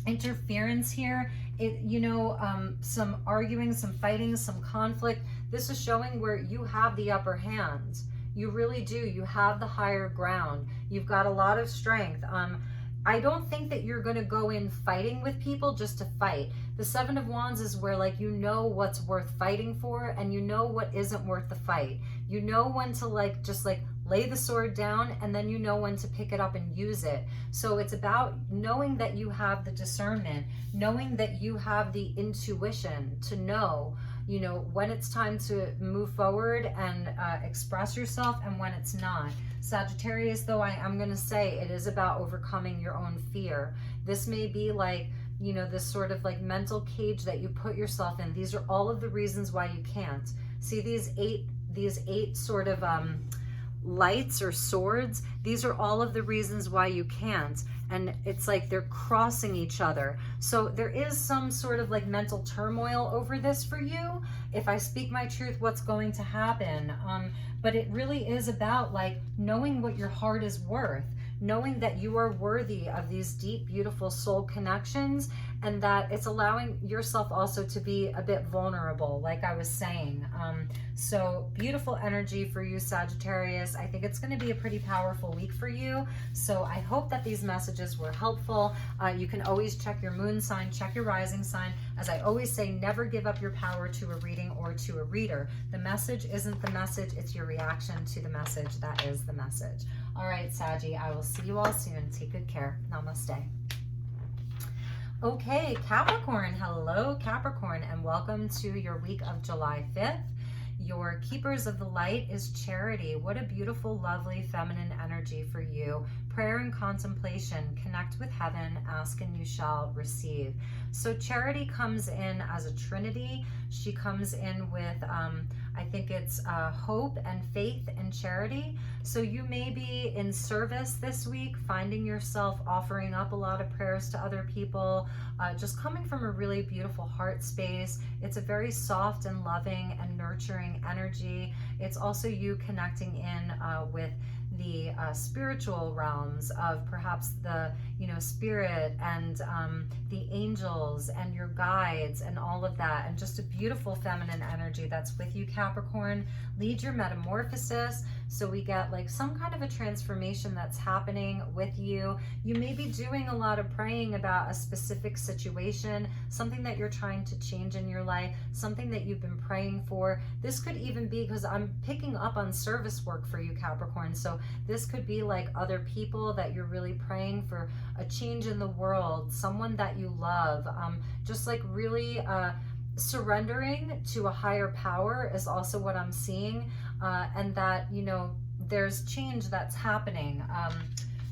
interference here. Some arguing, some fighting, some conflict. This is showing where you have the upper hand. You really do. You have the higher ground. You've got a lot of strength. I don't think that you're going to go in fighting with people just to fight. The Seven of Wands is where like you know what's worth fighting for, and you know what isn't worth the fight. You know when to like just like lay the sword down, and then you know when to pick it up and use it. So it's about knowing that you have the discernment, knowing that you have the intuition to know, you know, when it's time to move forward and express yourself and when it's not. Sagittarius, though, I'm going to say it is about overcoming your own fear. This may be like, you know, this sort of like mental cage that you put yourself in. These are all of the reasons why you can't. See these eight sort of lights or swords? These are all of the reasons why you can't. And it's like they're crossing each other. So there is some sort of like mental turmoil over this for you. If I speak my truth, what's going to happen? But it really is about like knowing what your heart is worth, knowing that you are worthy of these deep, beautiful soul connections, and that it's allowing yourself also to be a bit vulnerable, like I was saying. So beautiful energy for you, Sagittarius. I think it's going to be a pretty powerful week for you. So I hope that these messages were helpful. You can always check your moon sign, check your rising sign. As I always say, never give up your power to a reading or to a reader. The message isn't the message, it's your reaction to the message that is the message. All right, Saggy, I will see you all soon. Take good care. Namaste. Okay, Capricorn. Hello, Capricorn, and welcome to your week of July 5th. Your keepers of the light is Charity. What a beautiful, lovely, feminine energy for you. Prayer and contemplation. Connect with heaven. Ask and you shall receive. So Charity comes in as a trinity. She comes in with, I think it's hope and faith and charity. So you may be in service this week, finding yourself offering up a lot of prayers to other people, just coming from a really beautiful heart space. It's a very soft and loving and nurturing energy. It's also you connecting in with the spiritual realms of perhaps the spirit and the angels and your guides and all of that, and just a beautiful feminine energy that's with you, Capricorn. Lead your metamorphosis, so we get like some kind of a transformation that's happening with you. You may be doing a lot of praying about a specific situation, something that you're trying to change in your life, something that you've been praying for. This could even be, because I'm picking up on service work for you, Capricorn, so this could be like other people that you're really praying for a change in the world, someone that you love, just like really surrendering to a higher power is also what I'm seeing, and that there's change that's happening.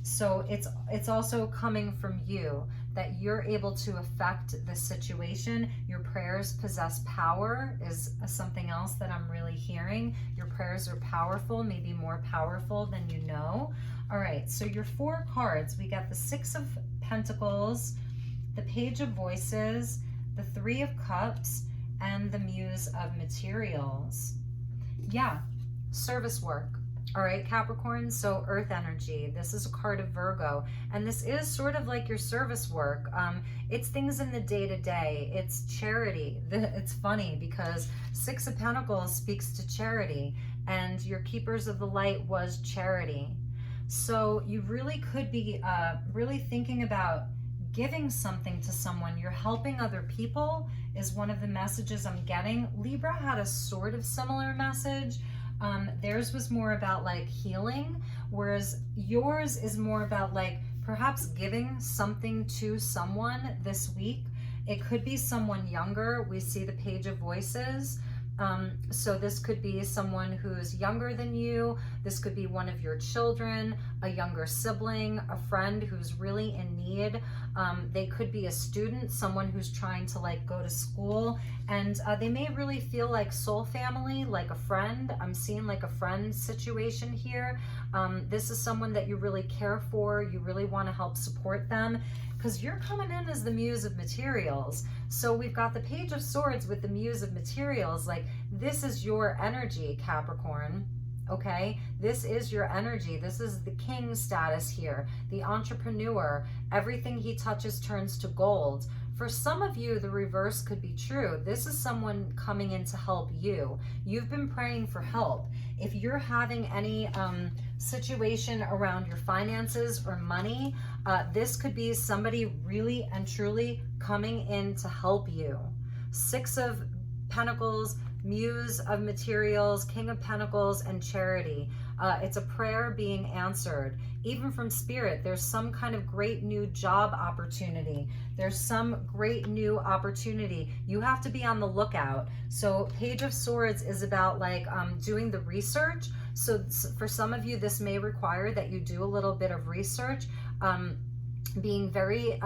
So it's also coming from you, that you're able to affect the situation. Your prayers possess power is something else that I'm really hearing. Your prayers are powerful, maybe more powerful than you know. All right, so your 4 cards, we got the 6 of Pentacles, the Page of Voices, the 3 of Cups, and the Muse of Materials. Yeah, service work. All right, Capricorn, so earth energy. This is a card of Virgo, and this is sort of like your service work. It's things in the day-to-day. It's charity. It's funny because 6 of Pentacles speaks to charity, and your keepers of the light was charity. So you really could be really thinking about giving something to someone. You're helping other people is one of the messages I'm getting. Libra had a sort of similar message. Theirs was more about like healing, whereas yours is more about like perhaps giving something to someone this week. It could be someone younger. We see the Page of Voices. So this could be someone who's younger than you. This could be one of your children, a younger sibling, a friend who's really in need. They could be a student, someone who's trying to like go to school, and they may really feel like soul family, like a friend. I'm seeing like a friend situation here. This is someone that you really care for. You really want to help support them, because you're coming in as the Muse of Materials. So we've got the Page of Swords with the Muse of Materials. Like, this is your energy, Capricorn, okay? This is your energy. This is the king status here, the entrepreneur. Everything he touches turns to gold. For some of you, the reverse could be true. This is someone coming in to help you. You've been praying for help. If you're having any situation around your finances or money, this could be somebody really and truly coming in to help you. 6 of Pentacles, Muse of Materials, King of Pentacles, and Charity. It's a prayer being answered. Even from Spirit, there's some kind of great new job opportunity. There's some great new opportunity. You have to be on the lookout. So Page of Swords is about like doing the research. So for some of you, this may require that you do a little bit of research, being very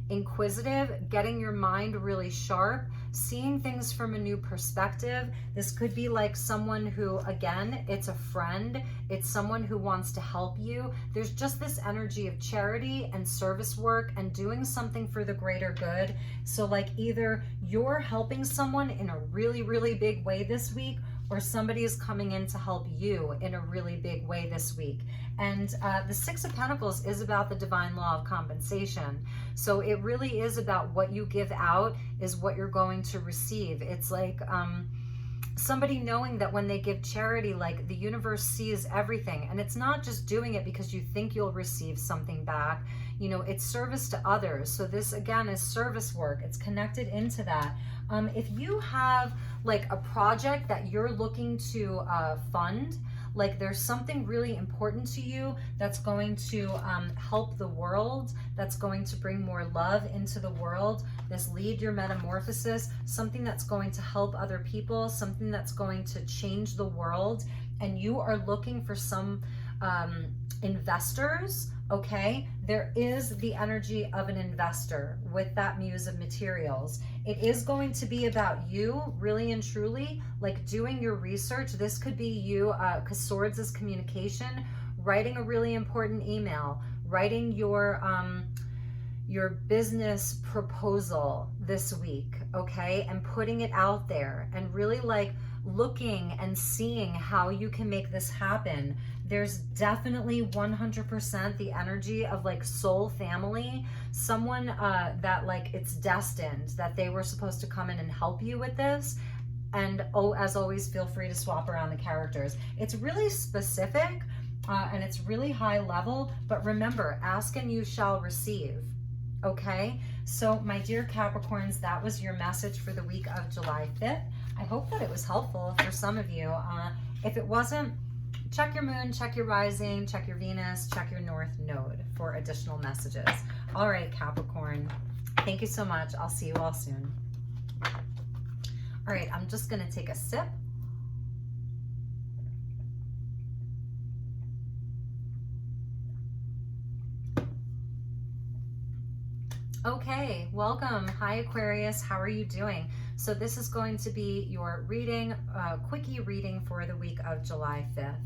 inquisitive, getting your mind really sharp, seeing things from a new perspective. This could be like someone who, again, it's a friend, it's someone who wants to help you. There's just this energy of charity and service work and doing something for the greater good. So like either you're helping someone in a really, really big way this week, or somebody is coming in to help you in a really big way this week. And the Six of Pentacles is about the divine law of compensation. So it really is about what you give out is what you're going to receive. It's like somebody knowing that when they give charity, like the universe sees everything, and it's not just doing it because you think you'll receive something back. You know, it's service to others. So this again is service work. It's connected into that. If you have like a project that you're looking to fund, like there's something really important to you that's going to help the world, that's going to bring more love into the world, this lead your metamorphosis, something that's going to help other people, something that's going to change the world, and you are looking for some investors, okay, there is the energy of an investor with that Muse of Materials. It is going to be about you, really and truly, like doing your research. This could be you, because Swords is communication, writing a really important email, writing your business proposal this week, okay, and putting it out there and really like looking and seeing how you can make this happen. There's definitely 100% the energy of like soul family, someone that like it's destined that they were supposed to come in and help you with this. And oh, as always, feel free to swap around the characters. It's really specific and it's really high level, but remember, ask and you shall receive. Okay, so my dear Capricorns, that was your message for the week of July 5th. I hope that it was helpful for some of you. If it wasn't, check your moon, check your rising, check your Venus, check your North Node for additional messages. All right, Capricorn, thank you so much. I'll see you all soon. All right, I'm just going to take a sip. Okay, welcome. Hi, Aquarius. How are you doing? So this is going to be your reading, quickie reading for the week of July 5th.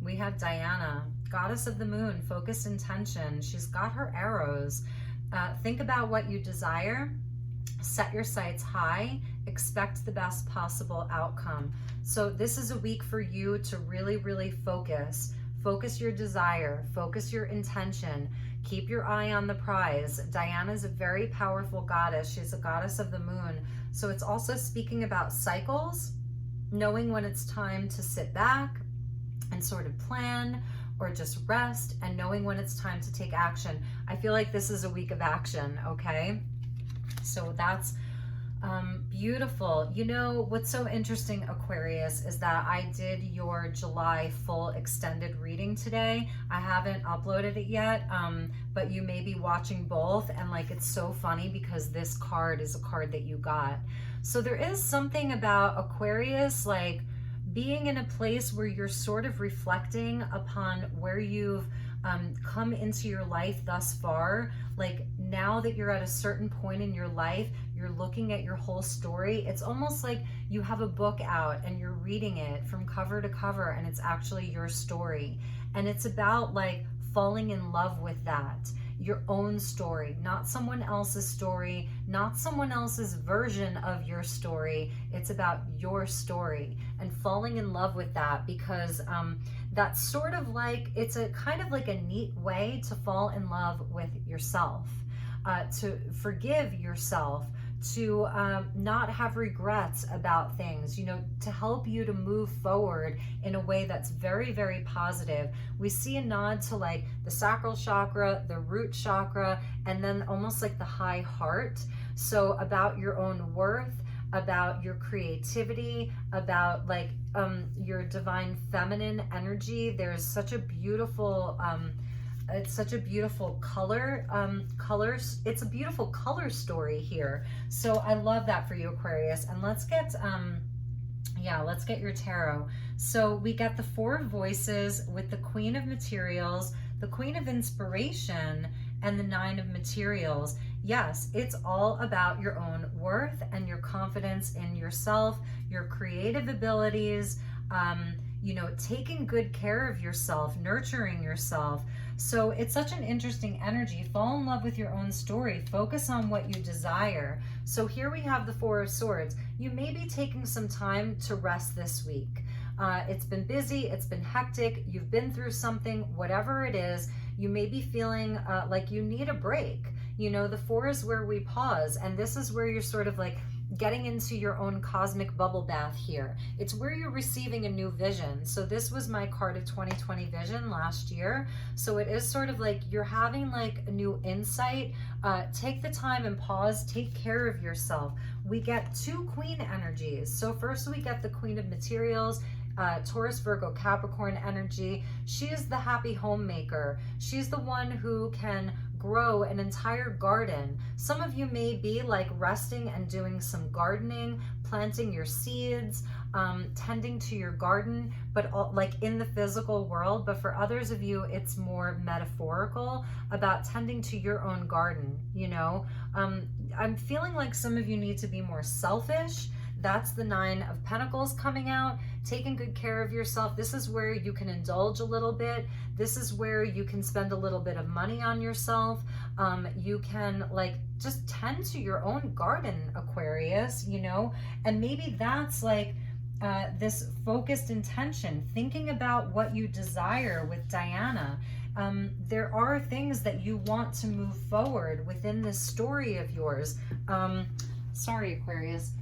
We have Diana, goddess of the moon, focused intention. She's got her arrows. Think about what you desire. Set your sights high. Expect the best possible outcome. So this is a week for you to really, really focus. Focus your desire. Focus your intention. Keep your eye on the prize. Diana is a very powerful goddess. She's a goddess of the moon. So it's also speaking about cycles, knowing when it's time to sit back and sort of plan or just rest, and knowing when it's time to take action. I feel like this is a week of action, okay? So that's beautiful. You know, what's so interesting, Aquarius, is that I did your July full extended reading today. I haven't uploaded it yet, but you may be watching both, and like it's so funny because this card is a card that you got. So there is something about Aquarius, like being in a place where you're sort of reflecting upon where you've come into your life thus far. Like now that you're at a certain point in your life, you're looking at your whole story. It's almost like you have a book out and you're reading it from cover to cover, and it's actually your story. And it's about like falling in love with that, your own story, not someone else's story, not someone else's version of your story. It's about your story and falling in love with that, because that's sort of like, it's a kind of like a neat way to fall in love with yourself, to forgive yourself, to not have regrets about things, you know, to help you to move forward in a way that's very, very positive. We see a nod to like the sacral chakra, the root chakra, and then almost like the high heart. So about your own worth, about your creativity, about like your divine feminine energy. There's such a beautiful it's such a beautiful color, it's a beautiful color story here. So I love that for you, Aquarius. And let's get, let's get your tarot. So we got the Four Voices with the Queen of Materials, the Queen of Inspiration, and the Nine of Materials. Yes, it's all about your own worth and your confidence in yourself, your creative abilities, you know, taking good care of yourself, nurturing yourself. So it's such an interesting energy. Fall in love with your own story. Focus on what you desire. So here we have the Four of Swords. You may be taking some time to rest this week. It's been busy, it's been hectic, you've been through something, whatever it is, you may be feeling like you need a break. You know, the Four is where we pause, and this is where you're sort of like getting into your own cosmic bubble bath here. It's where you're receiving a new vision. So this was my card of 2020 vision last year. So it is sort of like you're having like a new insight. Take the time and pause, take care of yourself. We get two Queen energies. So first we get the Queen of Materials, Taurus, Virgo, Capricorn energy. She is the happy homemaker. She's the one who can grow an entire garden. Some of you may be like resting and doing some gardening, planting your seeds, tending to your garden, but all, like in the physical world. But for others of you, it's more metaphorical about tending to your own garden. You know, I'm feeling like some of you need to be more selfish. That's the Nine of Pentacles coming out, taking good care of yourself. This is where you can indulge a little bit. This is where you can spend a little bit of money on yourself. You can like just tend to your own garden, Aquarius, you know, and maybe that's like this focused intention, thinking about what you desire with Diana. There are things that you want to move forward within this story of yours. Sorry, Aquarius.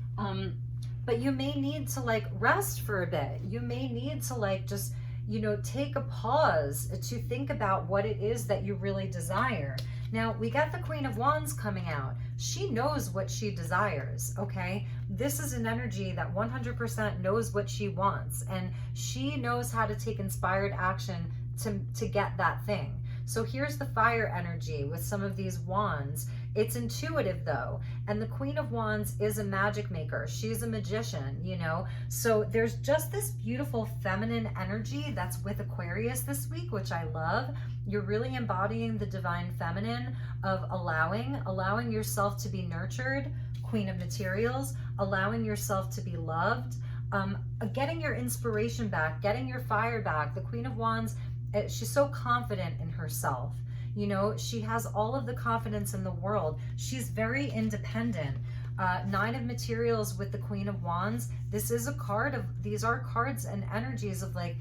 But you may need to like rest for a bit. You may need to like just, you know, take a pause to think about what it is that you really desire. Now we got the Queen of Wands coming out. She knows what she desires, okay? This is an energy that 100% knows what she wants, and she knows how to take inspired action to get that thing. So here's the fire energy with some of these wands. It's intuitive though. And the Queen of Wands is a magic maker. She's a magician, you know? So there's just this beautiful feminine energy that's with Aquarius this week, which I love. You're really embodying the divine feminine of allowing yourself to be nurtured, Queen of Materials, allowing yourself to be loved, getting your inspiration back, getting your fire back. The Queen of Wands, she's so confident in herself. You know, she has all of the confidence in the world. She's very independent. Nine of Materials with the Queen of Wands. This is a card of, these are cards and energies of like,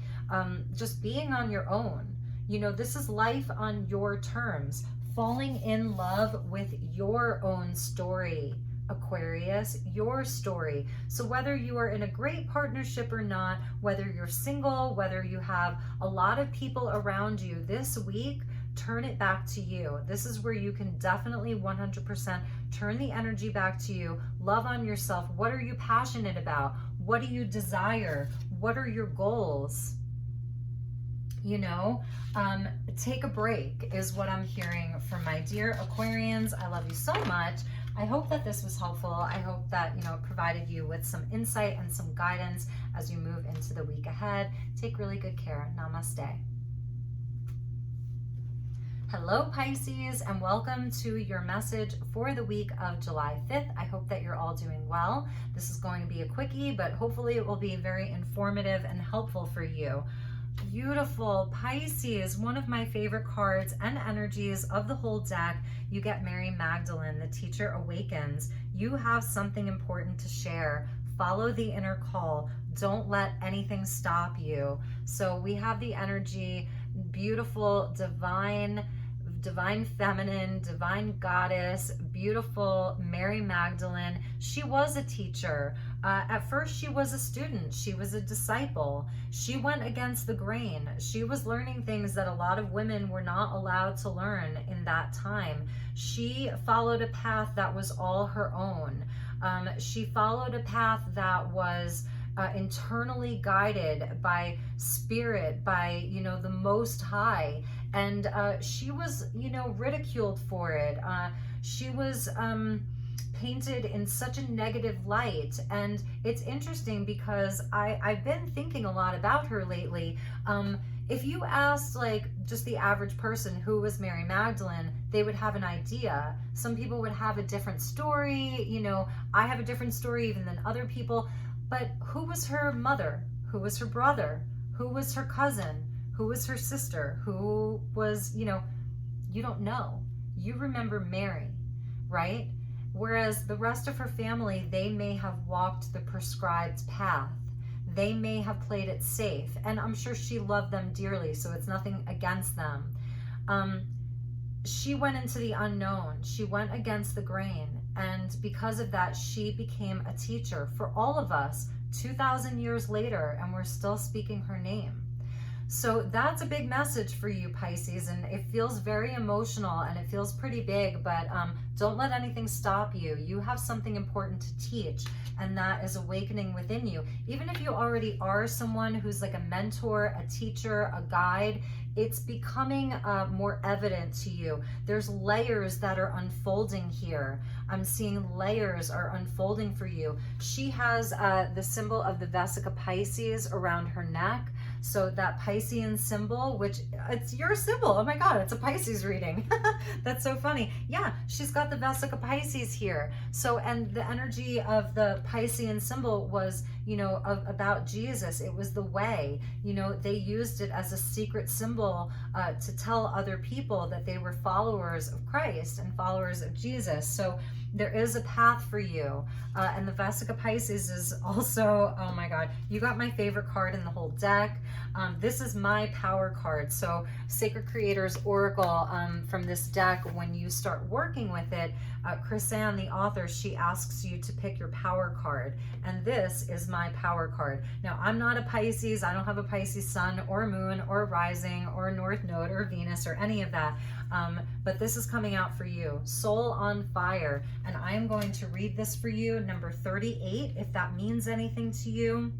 just being on your own. You know, this is life on your terms, falling in love with your own story, Aquarius, your story. So whether you are in a great partnership or not, whether you're single, whether you have a lot of people around you this week, turn it back to you. This is where you can definitely 100% turn the energy back to you. Love on yourself. What are you passionate about? What do you desire? What are your goals? You know, take a break is what I'm hearing from my dear Aquarians. I love you so much. I hope that this was helpful. I hope that, you know, it provided you with some insight and some guidance as you move into the week ahead. Take really good care. Namaste. Hello, Pisces, and welcome to your message for the week of July 5th. I hope that you're all doing well. This is going to be a quickie, but hopefully it will be very informative and helpful for you. Beautiful Pisces, one of my favorite cards and energies of the whole deck. You get Mary Magdalene, the teacher awakens. You have something important to share. Follow the inner call. Don't let anything stop you. So we have the energy, beautiful, divine feminine, divine goddess, beautiful Mary Magdalene. She was a teacher. At first she was a student. She was a disciple. She went against the grain. She was learning things that a lot of women were not allowed to learn in that time. She followed a path that was all her own. She followed a path that was internally guided by spirit, by, you know, the Most High. And she was, you know, ridiculed for it. She was painted in such a negative light. And it's interesting because I've been thinking a lot about her lately. If you asked like just the average person who was Mary Magdalene, they would have an idea. Some people would have a different story. You know, I have a different story even than other people. But who was her mother? Who was her brother? Who was her cousin? Who was her sister? Who was, you don't know. You remember Mary, right? Whereas the rest of her family, they may have walked the prescribed path. They may have played it safe. And I'm sure she loved them dearly, so it's nothing against them. She went into the unknown. She went against the grain. And because of that, she became a teacher for all of us 2,000 years later, and we're still speaking her name. So that's a big message for you, Pisces, and it feels very emotional and it feels pretty big, but don't let anything stop you. You have something important to teach, and that is awakening within you. Even if you already are someone who's like a mentor, a teacher, a guide, it's becoming more evident to you. There's layers that are unfolding here. I'm seeing layers are unfolding for you. She has the symbol of the Vesica Pisces around her neck. So that Piscean symbol, which it's your symbol. Oh my God, it's a Pisces reading. That's so funny. Yeah, she's got the Vesica Pisces here. So, and the energy of the Piscean symbol was, about Jesus. It was the way, they used it as a secret symbol to tell other people that they were followers of Christ and followers of Jesus. So there is a path for you. And the Vesica Pisces is also, oh my God, you got my favorite card in the whole deck. This is my power card. So Sacred Creators Oracle, from this deck, when you start working with it, Chrisanne, the author, she asks you to pick your power card. And this is my power card. Now, I'm not a Pisces. I don't have a Pisces sun or moon or rising or north node or Venus or any of that. But this is coming out for you. Soul on Fire. And I am going to read this for you, number 38, if that means anything to you.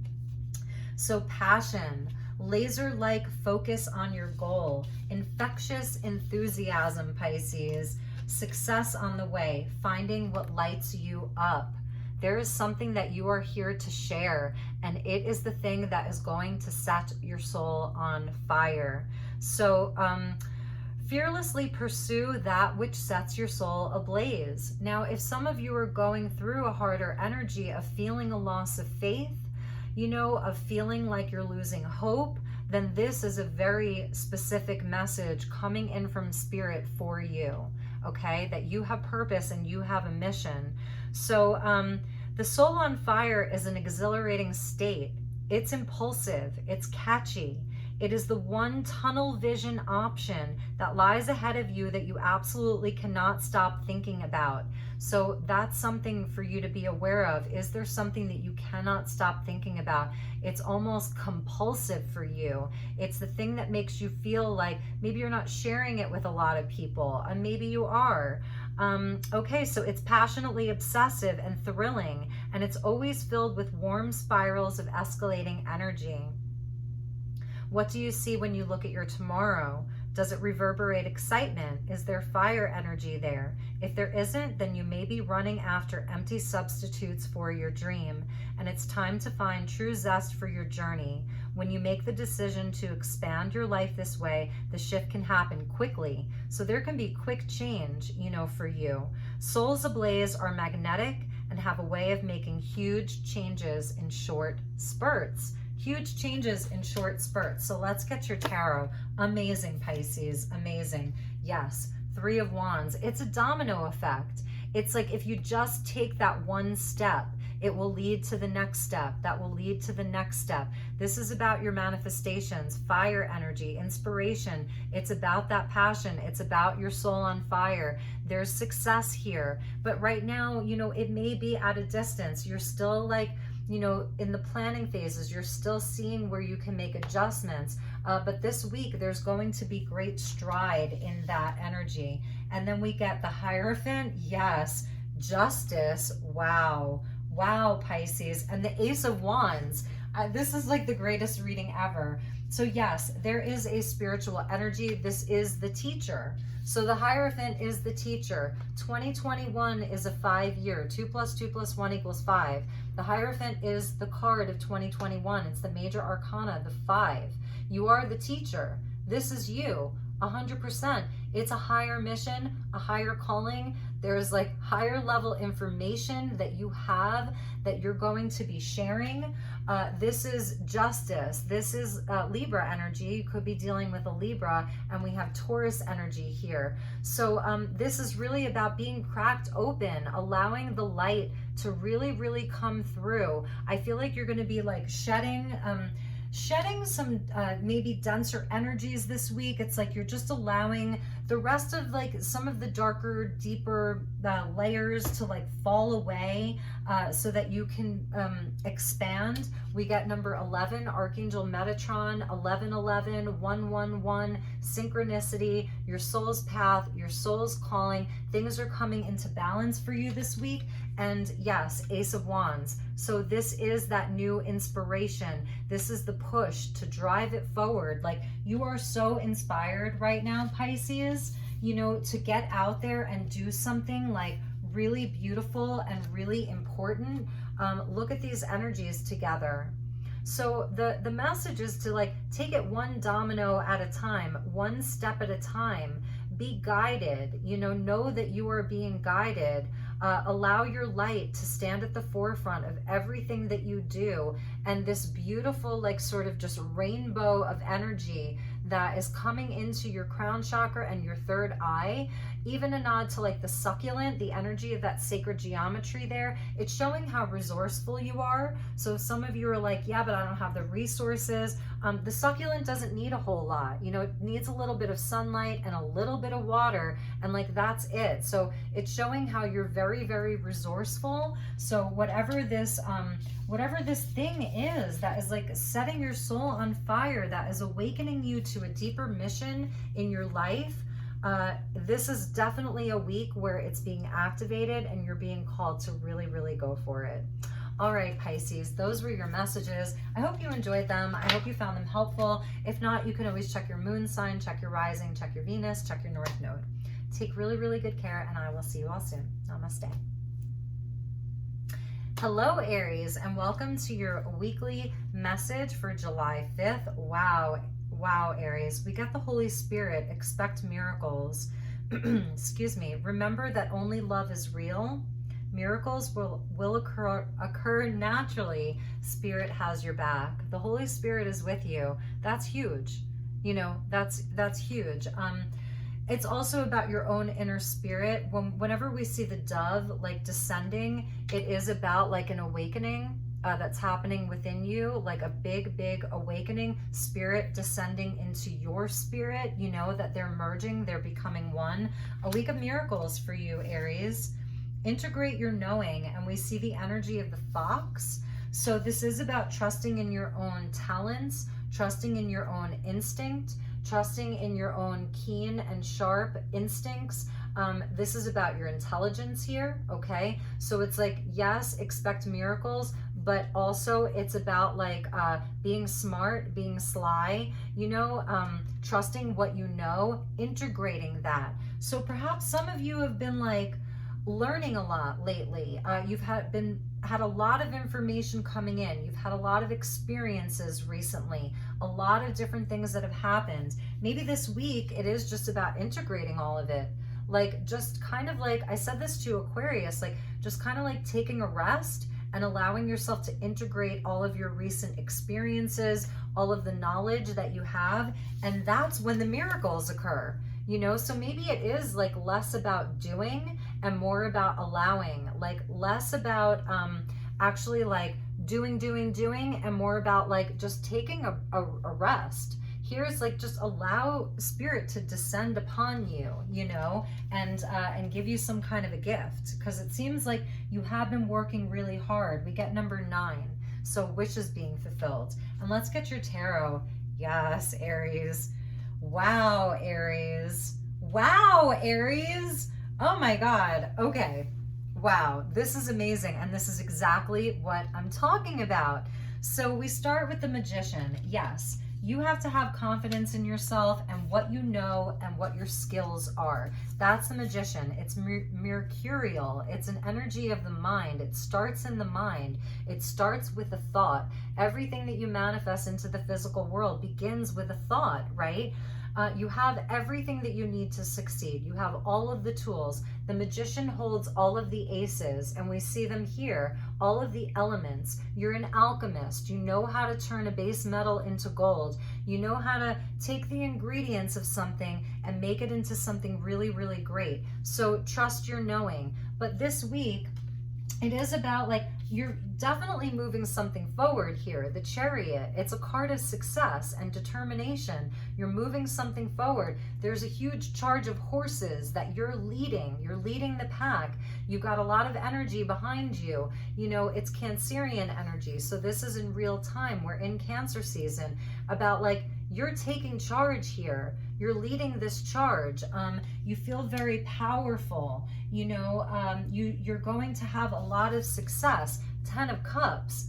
So passion, laser-like focus on your goal, infectious enthusiasm, Pisces, success on the way, finding what lights you up. There is something that you are here to share, and it is the thing that is going to set your soul on fire. So, fearlessly pursue that which sets your soul ablaze. Now, if some of you are going through a harder energy of feeling a loss of faith, of feeling like you're losing hope, then this is a very specific message coming in from Spirit for you, okay? That you have purpose and you have a mission. So the soul on fire is an exhilarating state. It's impulsive, it's catchy. It is the one tunnel vision option that lies ahead of you that you absolutely cannot stop thinking about. So that's something for you to be aware of. Is there something that you cannot stop thinking about? It's almost compulsive for you. It's the thing that makes you feel like maybe you're not sharing it with a lot of people, and maybe you are. Okay, so it's passionately obsessive and thrilling, and it's always filled with warm spirals of escalating energy. What do you see when you look at your tomorrow? Does it reverberate excitement? Is there fire energy there? If there isn't, then you may be running after empty substitutes for your dream, and it's time to find true zest for your journey. When you make the decision to expand your life this way, the shift can happen quickly. So there can be quick change, for you. Souls ablaze are magnetic and have a way of making huge changes in short spurts. Huge changes in short spurts. So let's get your tarot. Amazing, Pisces, amazing. Yes, 3 of Wands. It's a domino effect. It's like if you just take that one step, it will lead to the next step. That will lead to the next step. This is about your manifestations, fire energy, inspiration. It's about that passion. It's about your soul on fire. There's success here. But right now, it may be at a distance. You're still like, in the planning phases, you're still seeing where you can make adjustments. But this week, there's going to be great stride in that energy. And then we get the Hierophant. Yes. Justice. Wow. Wow, Pisces. And the Ace of Wands. This is like the greatest reading ever. So yes, there is a spiritual energy. This is the teacher. So the Hierophant is the teacher. 2021 is a 5-year. 2 + 2 + 1 = 5. The Hierophant is the card of 2021. It's the major arcana, the 5. You are the teacher. This is you, 100%. It's a higher mission, a higher calling There's like higher level information that you have that you're going to be sharing. This is justice. This is Libra energy. You could be dealing with a Libra, and we have Taurus energy here. So this is really about being cracked open, allowing the light to really, really come through. I feel like you're going to be like shedding some maybe denser energies this week. It's like you're just allowing the rest of like some of the darker, deeper layers to like fall away so that you can expand. We get number 11, Archangel Metatron, 1111, 111, synchronicity, your soul's path, your soul's calling. Things are coming into balance for you this week. And yes, Ace of Wands. So this is that new inspiration. This is the push to drive it forward. Like, you are so inspired right now, Pisces, you know, to get out there and do something like really beautiful and really important. Look at these energies together. So the message is to like take it one domino at a time, one step at a time. Be guided, you know that you are being guided. Allow your light to stand at the forefront of everything that you do. And this beautiful, like, sort of just rainbow of energy that is coming into your crown chakra and your third eye, even a nod to like the succulent, the energy of that sacred geometry there. It's showing how resourceful you are. So some of you are like, yeah, but I don't have the resources. The succulent doesn't need a whole lot. You know, it needs a little bit of sunlight and a little bit of water, and like that's it. So it's showing how you're very, very resourceful. So whatever this thing is that is like setting your soul on fire, that is awakening you to a deeper mission in your life, this is definitely a week where it's being activated and you're being called to really, really go for it. All right, Pisces, those were your messages. I hope you enjoyed them. I hope you found them helpful. If not, you can always check your moon sign, check your rising, check your Venus, check your North Node. Take really, really good care, and I will see you all soon. Namaste. Hello, Aries, and welcome to your weekly message for July 5th. Wow, Aries, we get the Holy Spirit. Expect miracles. Excuse me. Remember that only love is real. Miracles will occur naturally. Spirit has your back. The Holy Spirit is with you. That's huge. You know, that's huge. It's also about your own inner spirit. Whenever we see the dove like descending, it is about like an awakening that's happening within you, like a big awakening, spirit descending into your spirit. You know that they're merging, they're becoming one. A week of miracles for you, Aries. Integrate your knowing, and we see the energy of the fox. So this is about trusting in your own talents, trusting in your own instinct, trusting in your own keen and sharp instincts. This is about your intelligence here, okay? So it's like, yes, expect miracles, but also it's about like being smart, being sly, you know, trusting what you know, integrating that. So perhaps some of you have been like learning a lot lately. You've had a lot of information coming in. You've had a lot of experiences recently, a lot of different things that have happened. Maybe this week it is just about integrating all of it. Like, just kind of like, I said this to Aquarius, like just kind of like taking a rest and allowing yourself to integrate all of your recent experiences, all of the knowledge that you have. And that's when the miracles occur, you know? So maybe it is like less about doing and more about allowing, like less about actually like doing and more about like just taking a rest. Here's like, just allow spirit to descend upon you, you know, and give you some kind of a gift, because it seems like you have been working really hard. We get number 9, so wishes being fulfilled. And let's get your tarot. Yes, Aries. Wow, Aries. Wow, Aries. Oh my God. Okay. Wow, this is amazing. And this is exactly what I'm talking about. So we start with the Magician. Yes. You have to have confidence in yourself and what you know and what your skills are. That's the Magician. It's mercurial. It's an energy of the mind. It starts in the mind. It starts with a thought. Everything that you manifest into the physical world begins with a thought, right? You have everything that you need to succeed. You have all of the tools. The Magician holds all of the aces, and we see them here, all of the elements. You're an alchemist. You know how to turn a base metal into gold. You know how to take the ingredients of something and make it into something really, really great. So trust your knowing. But this week, it is about, like, you're definitely moving something forward here. The Chariot, it's a card of success and determination. You're moving something forward. There's a huge charge of horses that you're leading. You're leading the pack. You've got a lot of energy behind you. You know, it's Cancerian energy. So this is in real time. We're in Cancer season. About, like, you're taking charge here. You're leading this charge. You feel very powerful. You know, you're going to have a lot of success. 10 of Cups.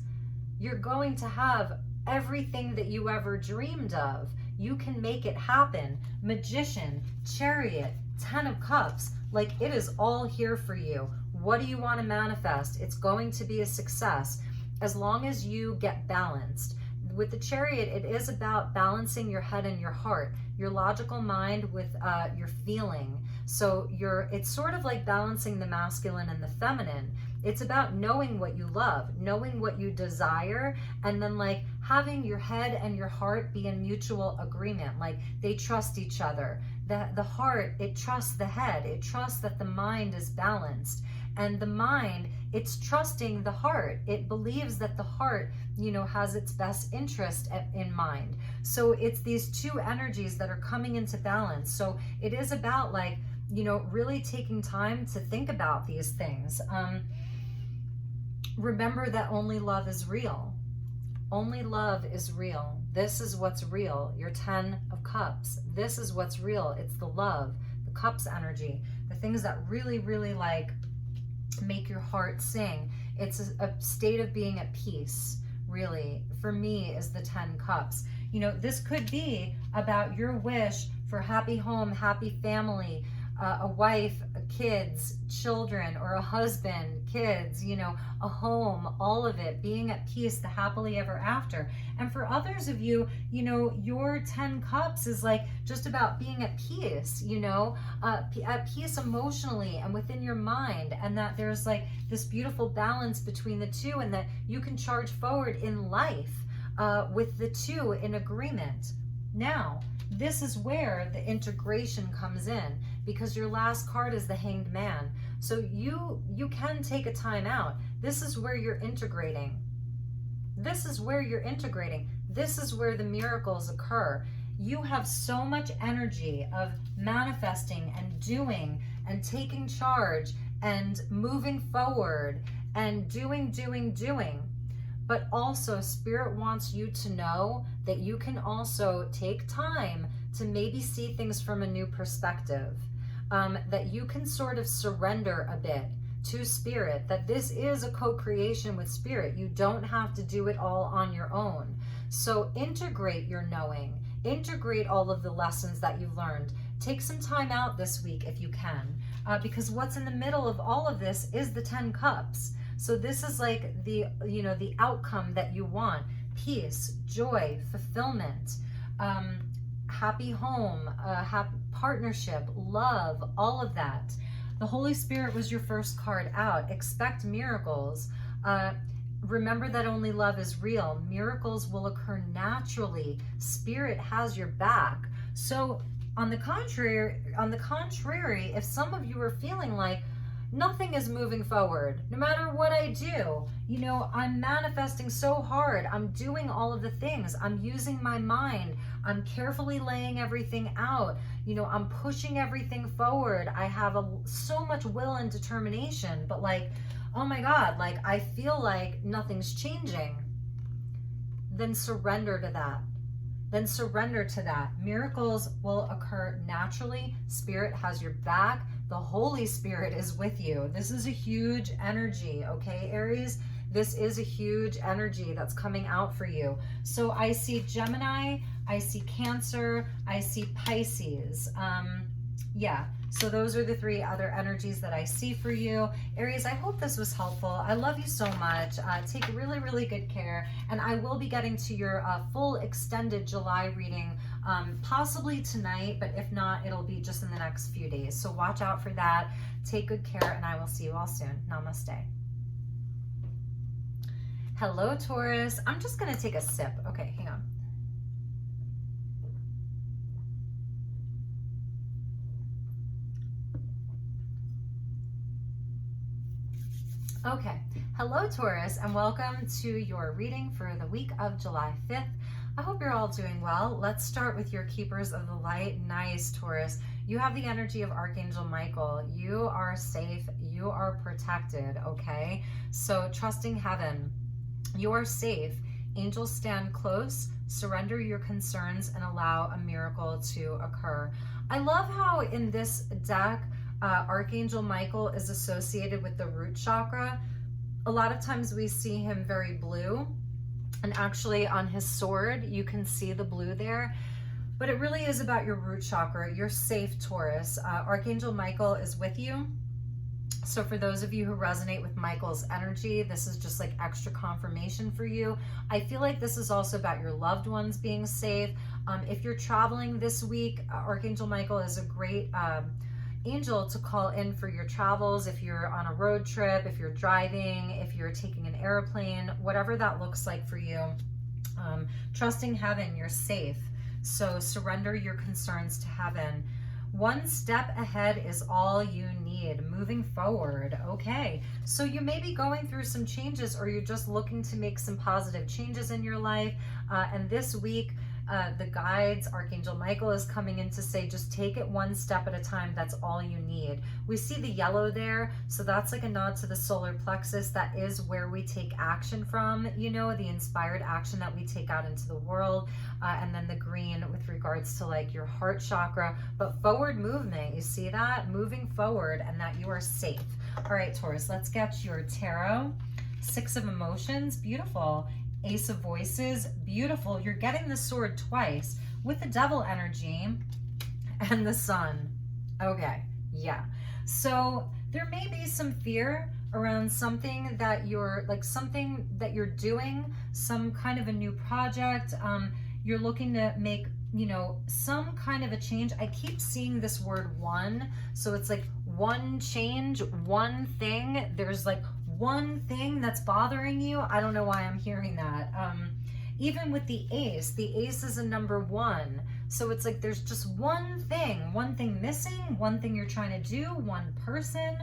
You're going to have everything that you ever dreamed of. You can make it happen. Magician, Chariot, 10 of Cups. Like, it is all here for you. What do you want to manifest? It's going to be a success as long as you get balanced. With the Chariot, it is about balancing your head and your heart, your logical mind with your feeling. So it's sort of like balancing the masculine and the feminine. It's about knowing what you love, knowing what you desire, and then, like, having your head and your heart be in mutual agreement. Like, they trust each other. The heart, it trusts the head. It trusts that the mind is balanced. And the mind, it's trusting the heart. It believes that the heart, you know, has its best interest in mind. So it's these two energies that are coming into balance. So it is about, like, you know, really taking time to think about these things. Remember that only love is real. Only love is real. This is what's real. Your 10 of Cups. This is what's real. It's the love, the Cups energy, the things that really, really, like, make your heart sing. It's a state of being at peace, really. For me, is the 10 Cups. You know, this could be about your wish for happy home, happy family, a wife, kids, children, or a husband, kids, you know, a home, all of it, being at peace, the happily ever after. And for others of you, you know, your 10 Cups is, like, just about being at peace, you know, at peace emotionally and within your mind, and that there's, like, this beautiful balance between the two, and that you can charge forward in life with the two in agreement. Now, this is where the integration comes in, because your last card is the Hanged Man. So you can take a time out. This is where you're integrating. This is where you're integrating. This is where the miracles occur. You have so much energy of manifesting and doing and taking charge and moving forward and doing. But also, Spirit wants you to know that you can also take time to maybe see things from a new perspective, that you can sort of surrender a bit to Spirit, that this is a co-creation with Spirit. You don't have to do it all on your own. So integrate your knowing, integrate all of the lessons that you've learned. Take some time out this week if you can, because what's in the middle of all of this is the 10 Cups. So this is like the, you know, the outcome that you want: peace, joy, fulfillment, happy home, happy partnership, love, all of that. The Holy Spirit was your first card out. Expect miracles. Remember that only love is real. Miracles will occur naturally. Spirit has your back. So on the contrary, if some of you are feeling like nothing is moving forward, no matter what I do, you know, I'm manifesting so hard, I'm doing all of the things, I'm using my mind, I'm carefully laying everything out, you know, I'm pushing everything forward, I have so much will and determination, but, like, oh my God, like, I feel like nothing's changing, then surrender to that. Then surrender to that. Miracles will occur naturally. Spirit has your back. The Holy Spirit is with you. This is a huge energy, okay, Aries? This is a huge energy that's coming out for you. So I see Gemini, I see Cancer, I see Pisces. Yeah, so those are the three other energies that I see for you. Aries, I hope this was helpful. I love you so much. Take really, really good care. And I will be getting to your full extended July reading possibly tonight, but if not, it'll be just in the next few days. So watch out for that. Take good care, and I will see you all soon. Namaste. Hello, Taurus. I'm just going to take a sip. Okay, hang on. Okay, hello Taurus, and welcome to your reading for the week of July 5th. I hope you're all doing well. Let's start with your keepers of the light. Nice, Taurus. You have the energy of Archangel Michael. You are safe. You are protected, okay? So trusting heaven. You are safe. Angels stand close. Surrender your concerns and allow a miracle to occur. I love how in this deck, Archangel Michael is associated with the root chakra. A lot of times we see him very blue, and actually on his sword you can see the blue there, but it really is about your root chakra. You're safe, Taurus. Archangel Michael is with you. So for those of you who resonate with Michael's energy, this is just like extra confirmation for you. I feel like this is also about your loved ones being safe. If you're traveling this week, Archangel Michael is a great angel to call in for your travels. If you're on a road trip, if you're driving, if you're taking an airplane, whatever that looks like for you, trusting heaven, you're safe. So surrender your concerns to heaven. One step ahead is all you need. Moving forward. Okay, so you may be going through some changes, or you're just looking to make some positive changes in your life, and this week the guides, Archangel Michael is coming in to say, just take it one step at a time. That's all you need. We see the yellow there, so that's like a nod to the solar plexus. That is where we take action from, you know, the inspired action that we take out into the world. And then the green with regards to like your heart chakra, but forward movement, you see that? Moving forward, and that you are safe. All right, Taurus, let's get your tarot. Six of Emotions, beautiful. Ace of Voices, beautiful. You're getting the sword twice with the devil energy and the sun. Okay, yeah. So there may be some fear around something that you're doing, some kind of a new project. You're looking to make, you know, some kind of a change. I keep seeing this word one. So it's like one change, one thing. There's like one thing that's bothering you. I don't know why I'm hearing that. Even with the ace is a number one. So it's like there's just one thing missing, one thing you're trying to do, one person.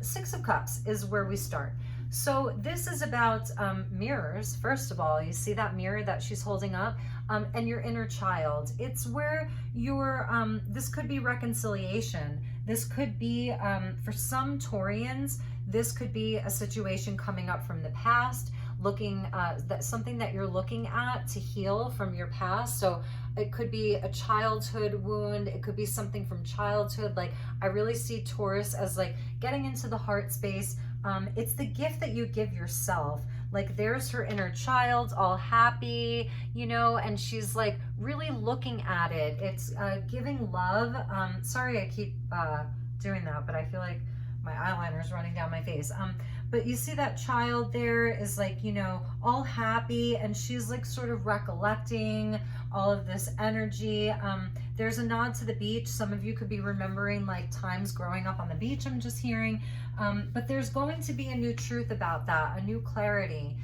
Six of Cups is where we start. So this is about mirrors. First of all, you see that mirror that she's holding up, and your inner child. It's where your, this could be reconciliation. This could be, for some Taurians, this could be a situation coming up from the past, looking, something that you're looking at to heal from your past. So it could be a childhood wound. It could be something from childhood. Like, I really see Taurus as like getting into the heart space. It's the gift that you give yourself. Like, there's her inner child all happy, you know, and she's like really looking at it. It's giving love. Sorry, I keep doing that, but I feel like my eyeliner is running down my face. But you see that child there is like, you know, all happy, and she's like sort of recollecting all of this energy. There's a nod to the beach. Some of you could be remembering like times growing up on the beach, I'm just hearing. But there's going to be a new truth about that, a new clarity.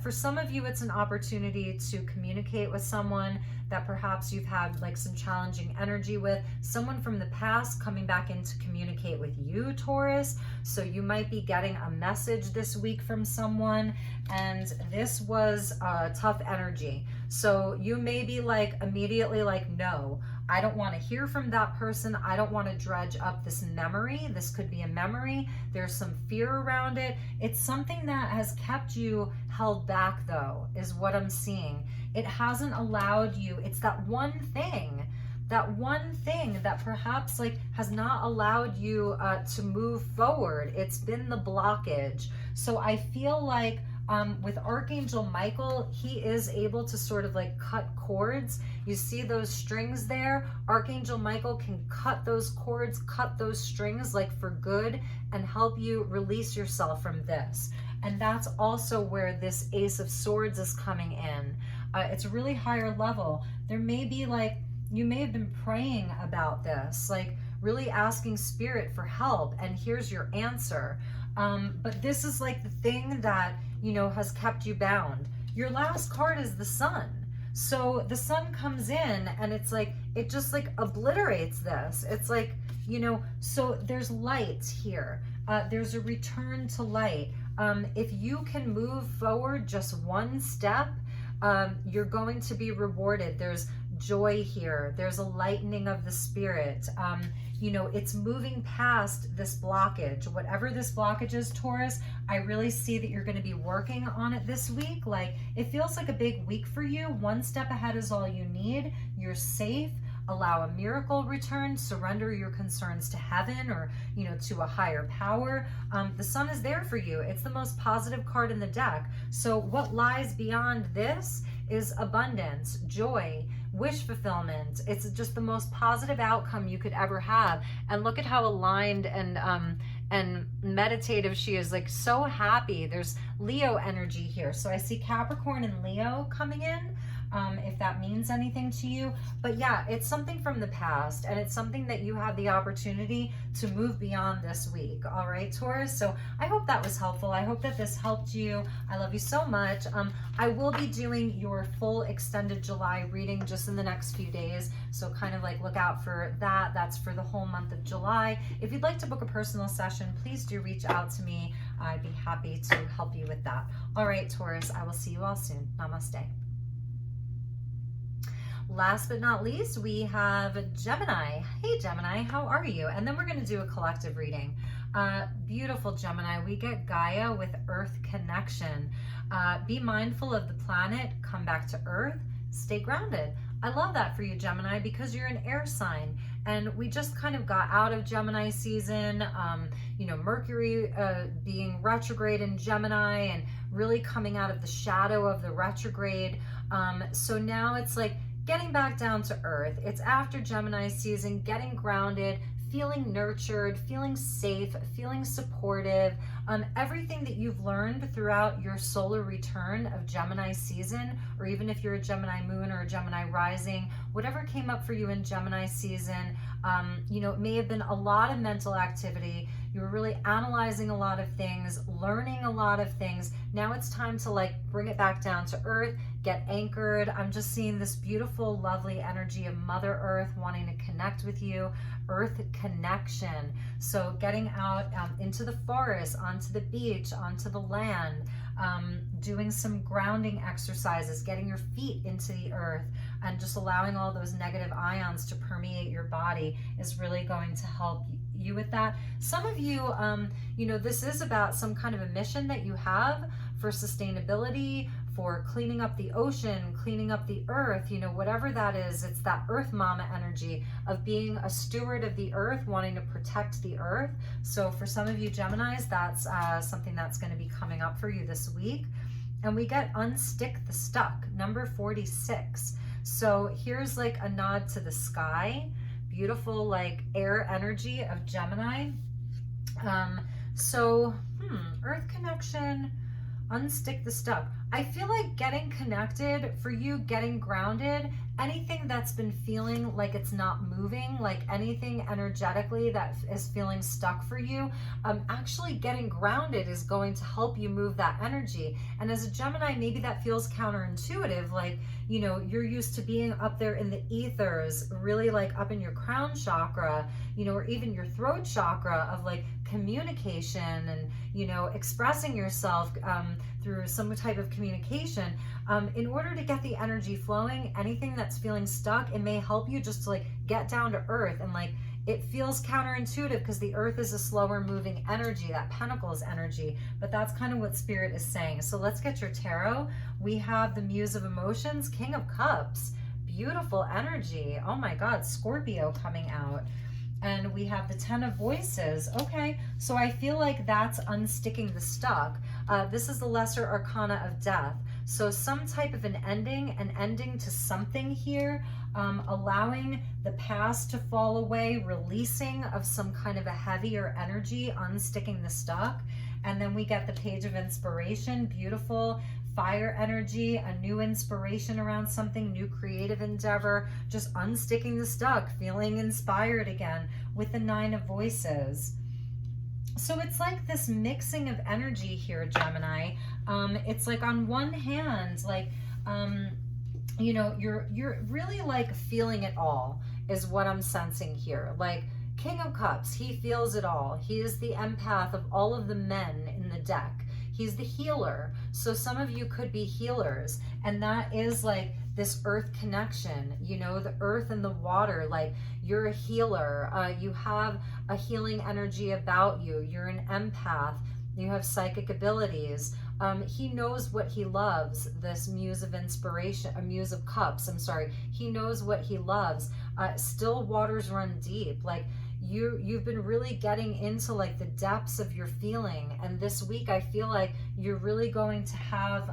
For some of you, it's an opportunity to communicate with someone that perhaps you've had like some challenging energy with, someone from the past coming back in to communicate with you, Taurus. So you might be getting a message this week from someone, and this was tough energy. So you may be like immediately like, no, I don't want to hear from that person. I don't want to dredge up this memory. This could be a memory. There's some fear around it. It's something that has kept you held back, though, is what I'm seeing. It hasn't allowed you. It's that one thing that perhaps like has not allowed you to move forward. It's been the blockage. So I feel like with Archangel Michael, he is able to sort of like cut cords. You see those strings there? Archangel Michael can cut those cords, cut those strings like for good, and help you release yourself from this. And that's also where this Ace of Swords is coming in. It's a really higher level. There may be like, you may have been praying about this, like really asking spirit for help, and here's your answer. But this is like the thing that, you know, has kept you bound. Your last card is the sun. So the sun comes in and it's like, it just like obliterates this. It's like, you know, so there's light here. There's a return to light. If you can move forward just one step, you're going to be rewarded. There's joy here. There's a lightening of the spirit. You know, it's moving past this blockage. Whatever this blockage is, Taurus, I really see that you're going to be working on it this week. Like, it feels like a big week for you. One step ahead is all you need. You're safe. Allow a miracle return. Surrender your concerns to heaven, or, you know, to a higher power. The sun is there for you. It's the most positive card in the deck. So what lies beyond this is abundance, joy, wish fulfillment. It's just the most positive outcome you could ever have. And look at how aligned and meditative she is, like so happy. There's Leo energy here. So I see Capricorn and Leo coming in, if that means anything to you. But yeah, it's something from the past, and it's something that you have the opportunity to move beyond this week. All right, Taurus. So I hope that was helpful. I hope that this helped you. I love you so much. I will be doing your full extended July reading just in the next few days. So kind of like look out for that. That's for the whole month of July. If you'd like to book a personal session, please do reach out to me. I'd be happy to help you with that. All right, Taurus, I will see you all soon. Namaste. Last but not least, we have Gemini. Hey, Gemini, how are you? And then we're going to do a collective reading. Beautiful, Gemini. We get Gaia with Earth connection. Be mindful of the planet. Come back to Earth. Stay grounded. I love that for you, Gemini, because you're an air sign. And we just kind of got out of Gemini season. You know, Mercury being retrograde in Gemini and really coming out of the shadow of the retrograde. So now it's like, getting back down to earth. It's after Gemini season, getting grounded, feeling nurtured, feeling safe, feeling supportive. Everything that you've learned throughout your solar return of Gemini season, or even if you're a Gemini moon or a Gemini rising, whatever came up for you in Gemini season, you know, it may have been a lot of mental activity. You were really analyzing a lot of things, learning a lot of things. Now it's time to like bring it back down to earth, get anchored. I'm just seeing this beautiful, lovely energy of Mother Earth wanting to connect with you. Earth connection. So getting out into the forest, onto the beach, onto the land, doing some grounding exercises, getting your feet into the earth, and just allowing all those negative ions to permeate your body is really going to help you with that. Some of you, you know, this is about some kind of a mission that you have for sustainability, for cleaning up the ocean, cleaning up the earth, you know, whatever that is. It's that earth mama energy of being a steward of the earth, wanting to protect the earth. So for some of you Geminis, that's something that's going to be coming up for you this week. And we get unstick the stuck, number 46. So here's like a nod to the sky, beautiful like air energy of Gemini. Earth connection, unstick the stuck. I feel like getting connected for you, getting grounded, anything that's been feeling like it's not moving, like anything energetically that is feeling stuck for you, actually getting grounded is going to help you move that energy. And as a Gemini, maybe that feels counterintuitive, like, you know, you're used to being up there in the ethers, really like up in your crown chakra, you know, or even your throat chakra of like communication and, you know, expressing yourself through some type of communication. In order to get the energy flowing, anything that's feeling stuck, it may help you just to like get down to earth. And like, it feels counterintuitive because the earth is a slower moving energy, that Pentacles energy, but that's kind of what Spirit is saying. So let's get your tarot. We have the Muse of Emotions, King of Cups, beautiful energy. Oh my God, Scorpio coming out. And we have the Ten of Voices. Okay, so I feel like that's unsticking the stuck. This is the Lesser Arcana of Death. So some type of an ending to something here, allowing the past to fall away, releasing of some kind of a heavier energy, unsticking the stuck. And then we get the Page of Inspiration, beautiful, fire energy, a new inspiration around something, new creative endeavor, just unsticking the stuck, feeling inspired again with the 9 of voices. So it's like this mixing of energy here, Gemini. It's like on one hand, like, you know, you're really like feeling it all is what I'm sensing here. Like King of Cups, he feels it all. He is the empath of all of the men in the deck. He's the healer. So some of you could be healers, and that is like this earth connection, you know, the earth and the water. Like you're a healer. You have a healing energy about you. You're an empath. You have psychic abilities. He knows what he loves, this muse of inspiration, a muse of cups, I'm sorry. He knows what he loves. Still waters run deep. Like you've been really getting into like the depths of your feeling. And this week, I feel like you're really going to have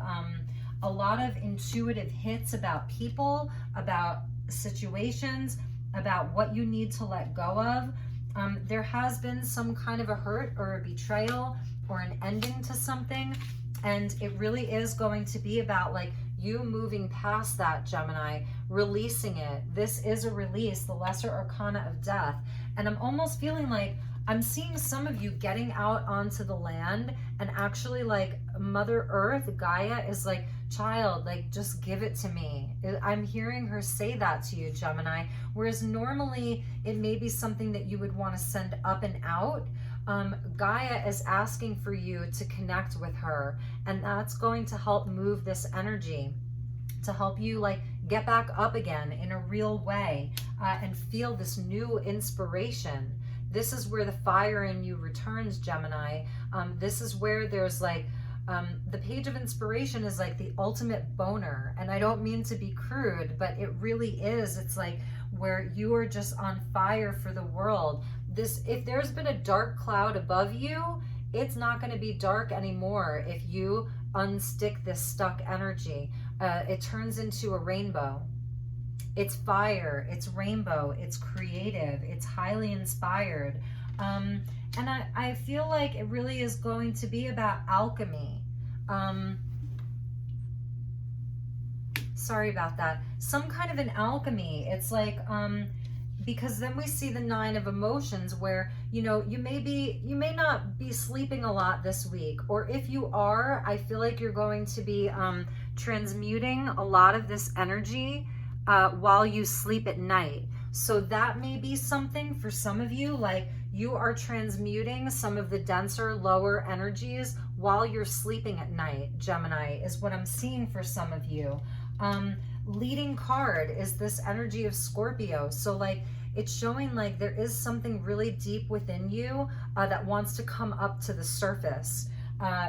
a lot of intuitive hits about people, about situations, about what you need to let go of. There has been some kind of a hurt or a betrayal or an ending to something. And it really is going to be about like you moving past that, Gemini, releasing it. This is a release, the lesser arcana of death. And I'm almost feeling like I'm seeing some of you getting out onto the land, and actually like Mother Earth, Gaia, is like, child, like just give it to me. I'm hearing her say that to you, Gemini. Whereas normally it may be something that you would want to send up and out. Gaia is asking for you to connect with her, and that's going to help move this energy, to help you like get back up again in a real way, and feel this new inspiration. This is where the fire in you returns, Gemini. This is where there's like, the page of inspiration is like the ultimate boner. And I don't mean to be crude, but it really is. It's like where you are just on fire for the world. If there's been a dark cloud above you, it's not going to be dark anymore if you unstick this stuck energy. It turns into a rainbow. It's fire, it's rainbow, it's creative, it's highly inspired. And I feel like it really is going to be about alchemy. Sorry about that. Some kind of an alchemy. It's like, because then we see the 9 of emotions where, you know, you may not be sleeping a lot this week, or if you are, I feel like you're going to be transmuting a lot of this energy while you sleep at night. So that may be something for some of you, like you are transmuting some of the denser, lower energies while you're sleeping at night, Gemini, is what I'm seeing for some of you. Leading card is this energy of Scorpio. So like it's showing like there is something really deep within you that wants to come up to the surface.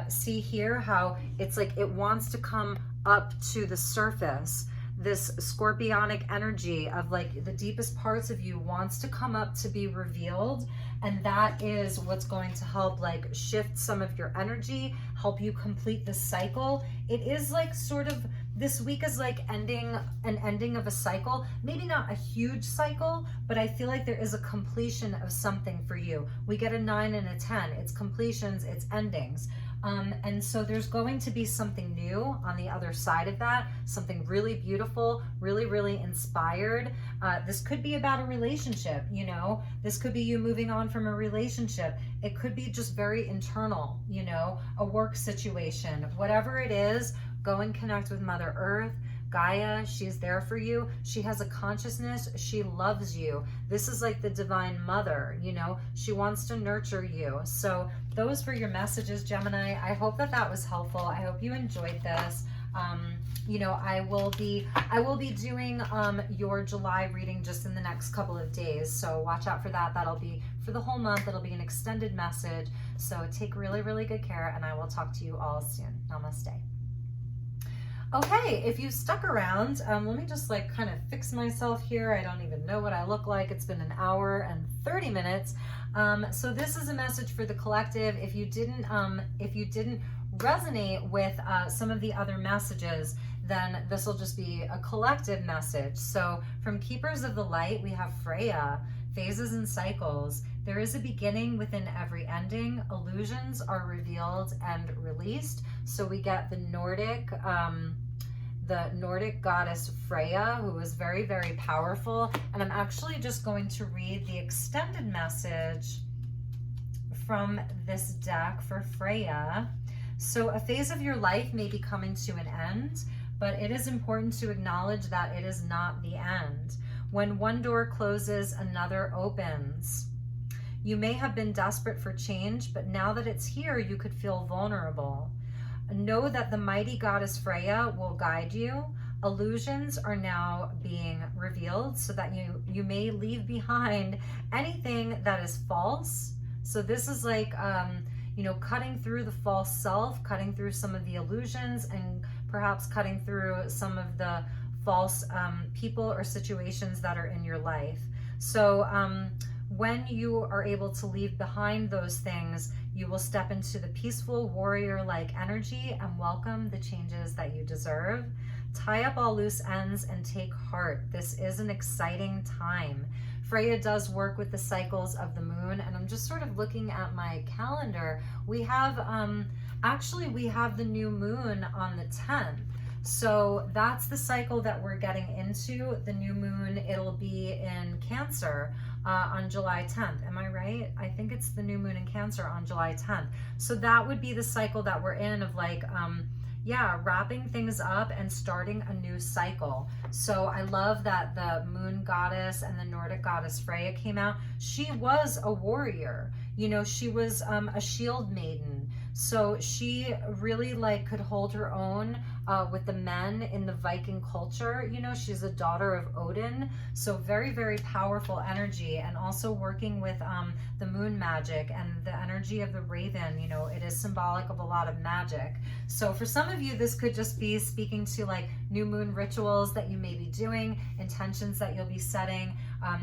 See here how it's like it wants to come up to the surface. This scorpionic energy of like the deepest parts of you wants to come up to be revealed. And that is what's going to help like shift some of your energy, help you complete the cycle. It is like sort of, this week is like an ending of a cycle. Maybe not a huge cycle, but I feel like there is a completion of something for you. We get a 9 and a 10. It's completions, it's endings. And so there's going to be something new on the other side of that, something really beautiful, really, really inspired. This could be about a relationship, you know, this could be you moving on from a relationship. It could be just very internal, you know, a work situation, whatever it is. Go and connect with Mother Earth. Gaia, she's there for you. She has a consciousness. She loves you. This is like the divine mother, you know, she wants to nurture you. So those were your messages, Gemini. I hope that that was helpful. I hope you enjoyed this. You know, I will be doing your July reading just in the next couple of days. So watch out for that. That'll be for the whole month. It'll be an extended message. So take really, really good care, and I will talk to you all soon. Namaste. Okay, if you stuck around, let me just like kind of fix myself here. I don't even know what I look like. It's been an hour and 30 minutes. So this is a message for the collective. If you didn't resonate with some of the other messages, then this will just be a collective message. So from Keepers of the Light, we have Freya, phases and cycles. There is a beginning within every ending. Illusions are revealed and released. So we get the Nordic goddess Freya, who is very, very powerful. And I'm actually just going to read the extended message from this deck for Freya. So a phase of your life may be coming to an end, but it is important to acknowledge that it is not the end. When one door closes, another opens. You may have been desperate for change, but now that it's here, you could feel vulnerable. Know that the mighty goddess Freya will guide you. Illusions are now being revealed so that you may leave behind anything that is false. So this is like, you know, cutting through the false self, cutting through some of the illusions, and perhaps cutting through some of the false people or situations that are in your life. So when you are able to leave behind those things, you will step into the peaceful warrior-like energy and welcome the changes that you deserve. Tie up all loose ends and take heart. This is an exciting time. Freya does work with the cycles of the moon, and I'm just sort of looking at my calendar. We have, actually we have the new moon on the 10th. So that's the cycle that we're getting into. The new moon, it'll be in Cancer on July 10th. Am I right? I think it's the new moon in Cancer on July 10th. So that would be the cycle that we're in of like, yeah, wrapping things up and starting a new cycle. So I love that the moon goddess and the Nordic goddess Freya came out. She was a warrior. You know, she was a shield maiden. So she really like could hold her own with the men in the Viking culture. You know, she's a daughter of Odin. So very, very powerful energy, and also working with the moon magic and the energy of the raven. You know, it is symbolic of a lot of magic. So for some of you, this could just be speaking to like new moon rituals that you may be doing, intentions that you'll be setting,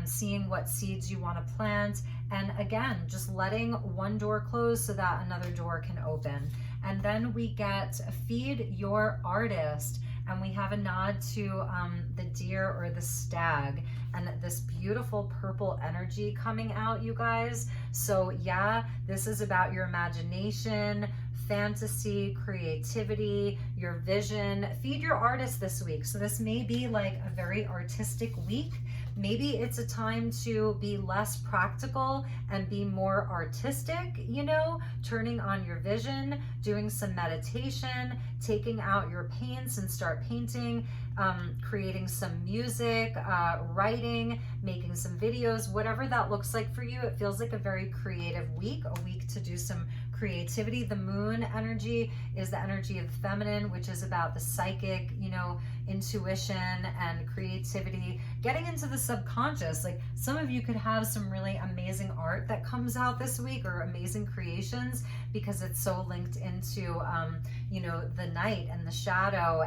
seeing what seeds you want to plant. And again, just letting one door close so that another door can open. And then we get feed your artist, and we have a nod to the deer or the stag, and this beautiful purple energy coming out, you guys. So yeah, this is about your imagination, fantasy, creativity, your vision. Feed your artist this week. So this may be like a very artistic week. Maybe it's a time to be less practical and be more artistic, you know, turning on your vision, doing some meditation, taking out your paints and start painting, creating some music, writing, making some videos, whatever that looks like for you. It feels like a very creative week, a week to do some creativity. The moon energy is the energy of the feminine, which is about the psychic, you know, intuition and creativity, getting into the subconscious. Like some of you could have some really amazing art that comes out this week, or amazing creations, because it's so linked into, you know, the night and the shadow,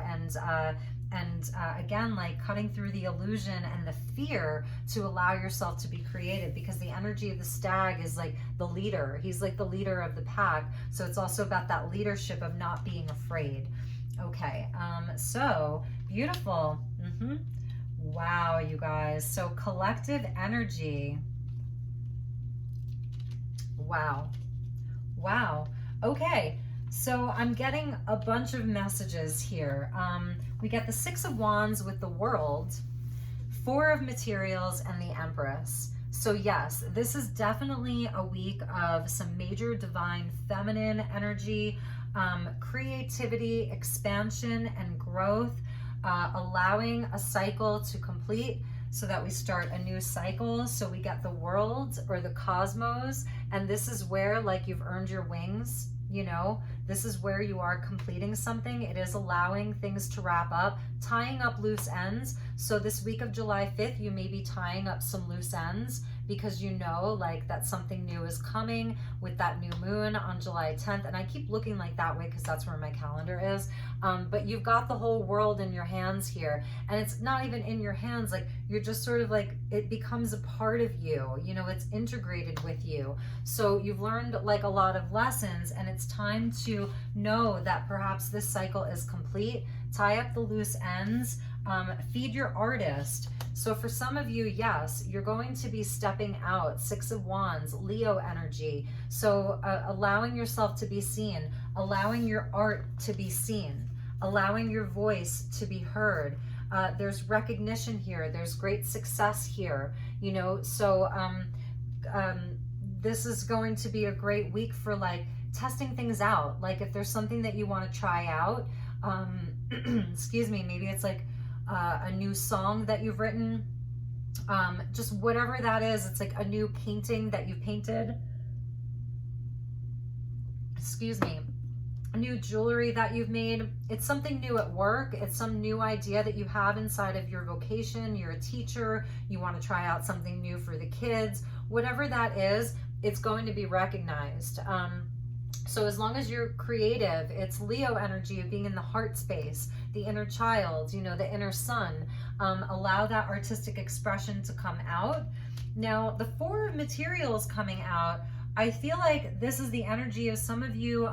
and again, like cutting through the illusion and the fear to allow yourself to be creative, because the energy of the stag is like the leader. He's like the leader of the pack. So it's also about that leadership of not being afraid. Okay, so beautiful. Wow, you guys. So collective energy. Wow. Wow. Okay. So I'm getting a bunch of messages here. We get the Six of Wands with the World, Four of Materials, and the Empress. So yes, this is definitely a week of some major divine feminine energy, creativity, expansion, and growth, allowing a cycle to complete so that we start a new cycle. So we get the world or the cosmos, and this is where like you've earned your wings. You know, this is where you are completing something. It is allowing things to wrap up, tying up loose ends. So this week of July 5th, you may be tying up some loose ends because you know like that something new is coming with that new moon on July 10th. And I keep looking like that way because that's where my calendar is. But you've got the whole world in your hands here, and it's not even in your hands. Like you're just sort of like, it becomes a part of you, you know, it's integrated with you. So you've learned like a lot of lessons, and it's time to know that perhaps this cycle is complete. Tie up the loose ends, feed your artist. So for some of you, yes, you're going to be stepping out. 6 of Wands, Leo energy. So allowing yourself to be seen, allowing your art to be seen, allowing your voice to be heard. There's recognition here. There's great success here, you know. So this is going to be a great week for like testing things out. Like if there's something that you want to try out, excuse me, maybe it's like a new song that you've written, just whatever that is. It's like a new painting that you painted, excuse me, new jewelry that you've made. It's something new at work. It's some new idea that you have inside of your vocation. You're a teacher. You want to try out something new for the kids. Whatever that is, it's going to be recognized. So as long as you're creative, it's Leo energy of being in the heart space, the inner child, you know, the inner sun. Allow that artistic expression to come out. Now, the 4 of materials coming out, I feel like this is the energy of some of you,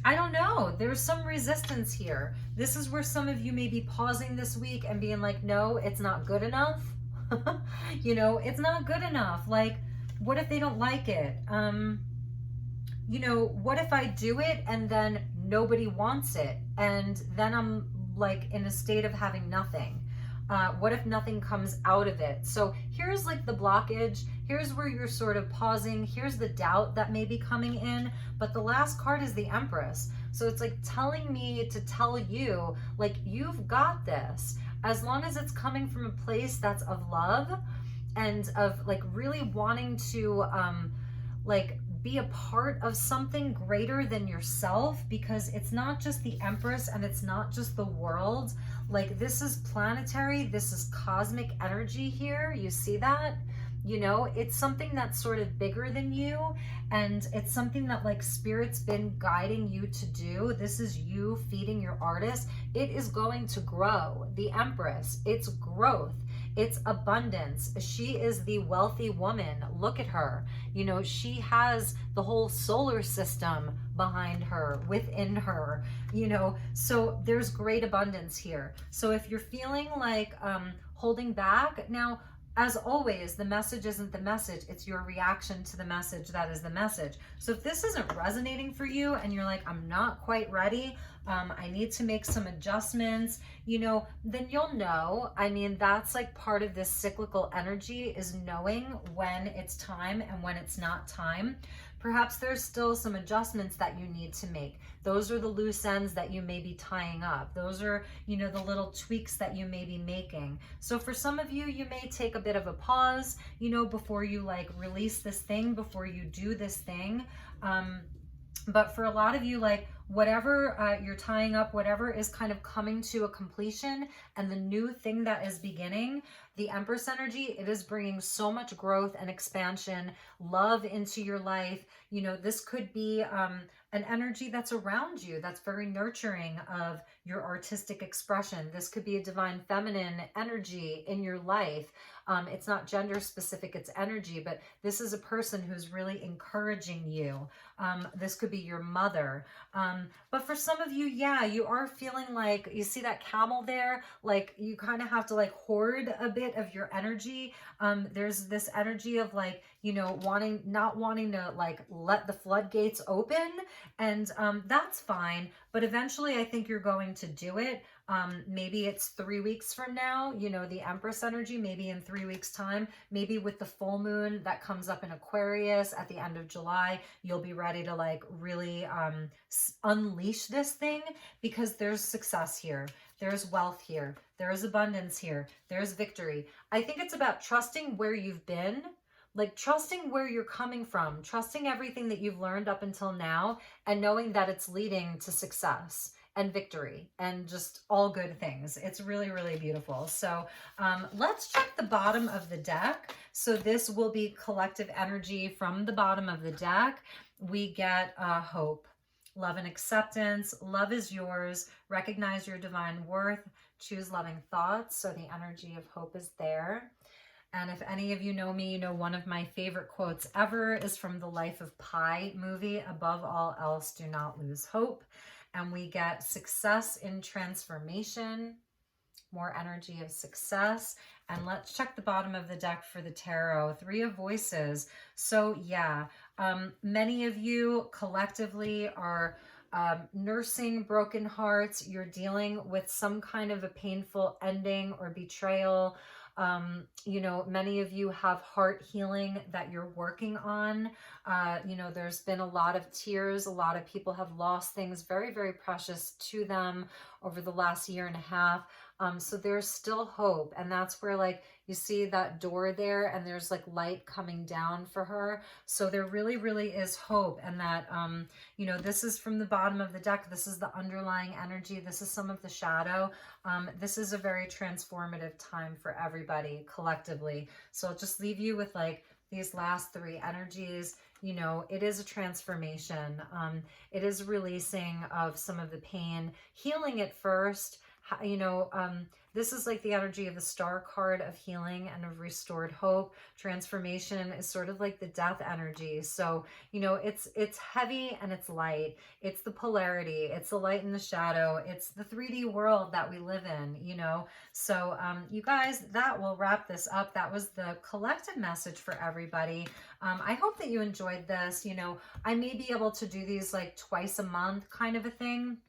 I don't know. There's some resistance here. This is where some of you may be pausing this week and being like, no, it's not good enough. You know, it's not good enough. Like, what if they don't like it? You know, what if I do it and then nobody wants it? And then I'm like in a state of having nothing. What if nothing comes out of it? So here's like the blockage. Here's where you're sort of pausing. Here's the doubt that may be coming in. But the last card is the Empress. So it's like telling me to tell you, like, you've got this. As long as it's coming from a place that's of love and of like really wanting to like be a part of something greater than yourself, because it's not just the Empress and it's not just the world. Like, this is planetary, this is cosmic energy here. You see that? You know, it's something that's sort of bigger than you, and it's something that like Spirit's been guiding you to do. This is you feeding your artist. It is going to grow. The Empress, it's growth. It's abundance. She is the wealthy woman. Look at her. You know, she has the whole solar system behind her, within her, you know, so there's great abundance here. So if you're feeling like holding back, now, as always, the message isn't the message, it's your reaction to the message that is the message. So if this isn't resonating for you and you're like, I'm not quite ready, I need to make some adjustments, you know, then you'll know. I mean, that's like part of this cyclical energy, is knowing when it's time and when it's not time. Perhaps there's still some adjustments that you need to make. Those are the loose ends that you may be tying up. Those are, you know, the little tweaks that you may be making. So for some of you, you may take a bit of a pause, you know, before you like release this thing, before you do this thing. But for a lot of you, like whatever you're tying up, whatever is kind of coming to a completion, and the new thing that is beginning, the Empress energy, it is bringing so much growth and expansion, love into your life. You know, this could be an energy that's around you, that's very nurturing of your artistic expression. This could be a divine feminine energy in your life. It's not gender specific, it's energy, but this is a person who's really encouraging you. This could be your mother. But for some of you, yeah, you are feeling like, you see that camel there, like you kind of have to like hoard a bit of your energy. There's this energy of like, you know, not wanting to like let the floodgates open, and that's fine. But eventually I think you're going to do it. Maybe it's 3 weeks from now, you know, the Empress energy, maybe in 3 weeks time, maybe with the full moon that comes up in Aquarius at the end of July, you'll be ready to like really unleash this thing, because there's success here. There's wealth here. There's abundance here. There's victory. I think it's about trusting where you've been, like trusting where you're coming from, trusting everything that you've learned up until now, and knowing that it's leading to success and victory and just all good things. It's really, really beautiful. So let's check the bottom of the deck. So this will be collective energy from the bottom of the deck. We get hope, love and acceptance. Love is yours. Recognize your divine worth. Choose loving thoughts. So the energy of hope is there. And if any of you know me, you know one of my favorite quotes ever is from the Life of Pi movie. Above all else, do not lose hope. and we get success in transformation, more energy of success. And let's check the bottom of the deck for the tarot. Three of Voices. So yeah, many of you collectively are nursing broken hearts. You're dealing with some kind of a painful ending or betrayal. You know, many of you have heart healing that you're working on. You know, there's been a lot of tears. A lot of people have lost things very, very precious to them over the last year and a half. So there's still hope. And that's where, like, you see that door there and there's like light coming down for her. So there really, really is hope. And that, you know, this is from the bottom of the deck. This is the underlying energy. This is some of the shadow. This is a very transformative time for everybody collectively. So I'll just leave you with like these last three energies. You know, it is a transformation. It is releasing of some of the pain, healing it first. You know, this is like the energy of the Star card of healing and of restored hope. Transformation is sort of like the death energy. So, you know, it's heavy and it's light. It's the polarity. It's the light and the shadow. It's the 3D world that we live in, you know. So, you guys, that will wrap this up. That was the collective message for everybody. I hope that you enjoyed this. You know, I may be able to do these like twice a month kind of a thing.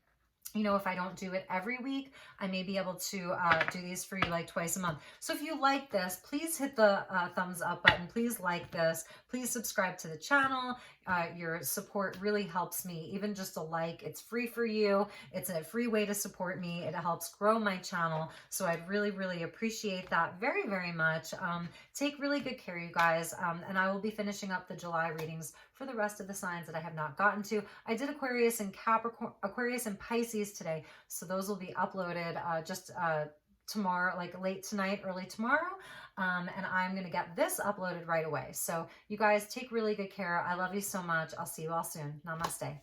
You know, if I don't do it every week, I may be able to do these for you like twice a month. So if you like this, please hit the thumbs up button. Please like this. Please subscribe to the channel. Your support really helps me. Even just a like, it's free for you. It's a free way to support me. It helps grow my channel. So I'd really, really appreciate that very, very much. Take really good care, you guys. And I will be finishing up the July readings for the rest of the signs that I have not gotten to. I did Aquarius and Capricorn, Aquarius and Pisces today. So those will be uploaded just tomorrow, like late tonight, early tomorrow. And I'm going to get this uploaded right away. So you guys take really good care. I love you so much. I'll see you all soon. Namaste.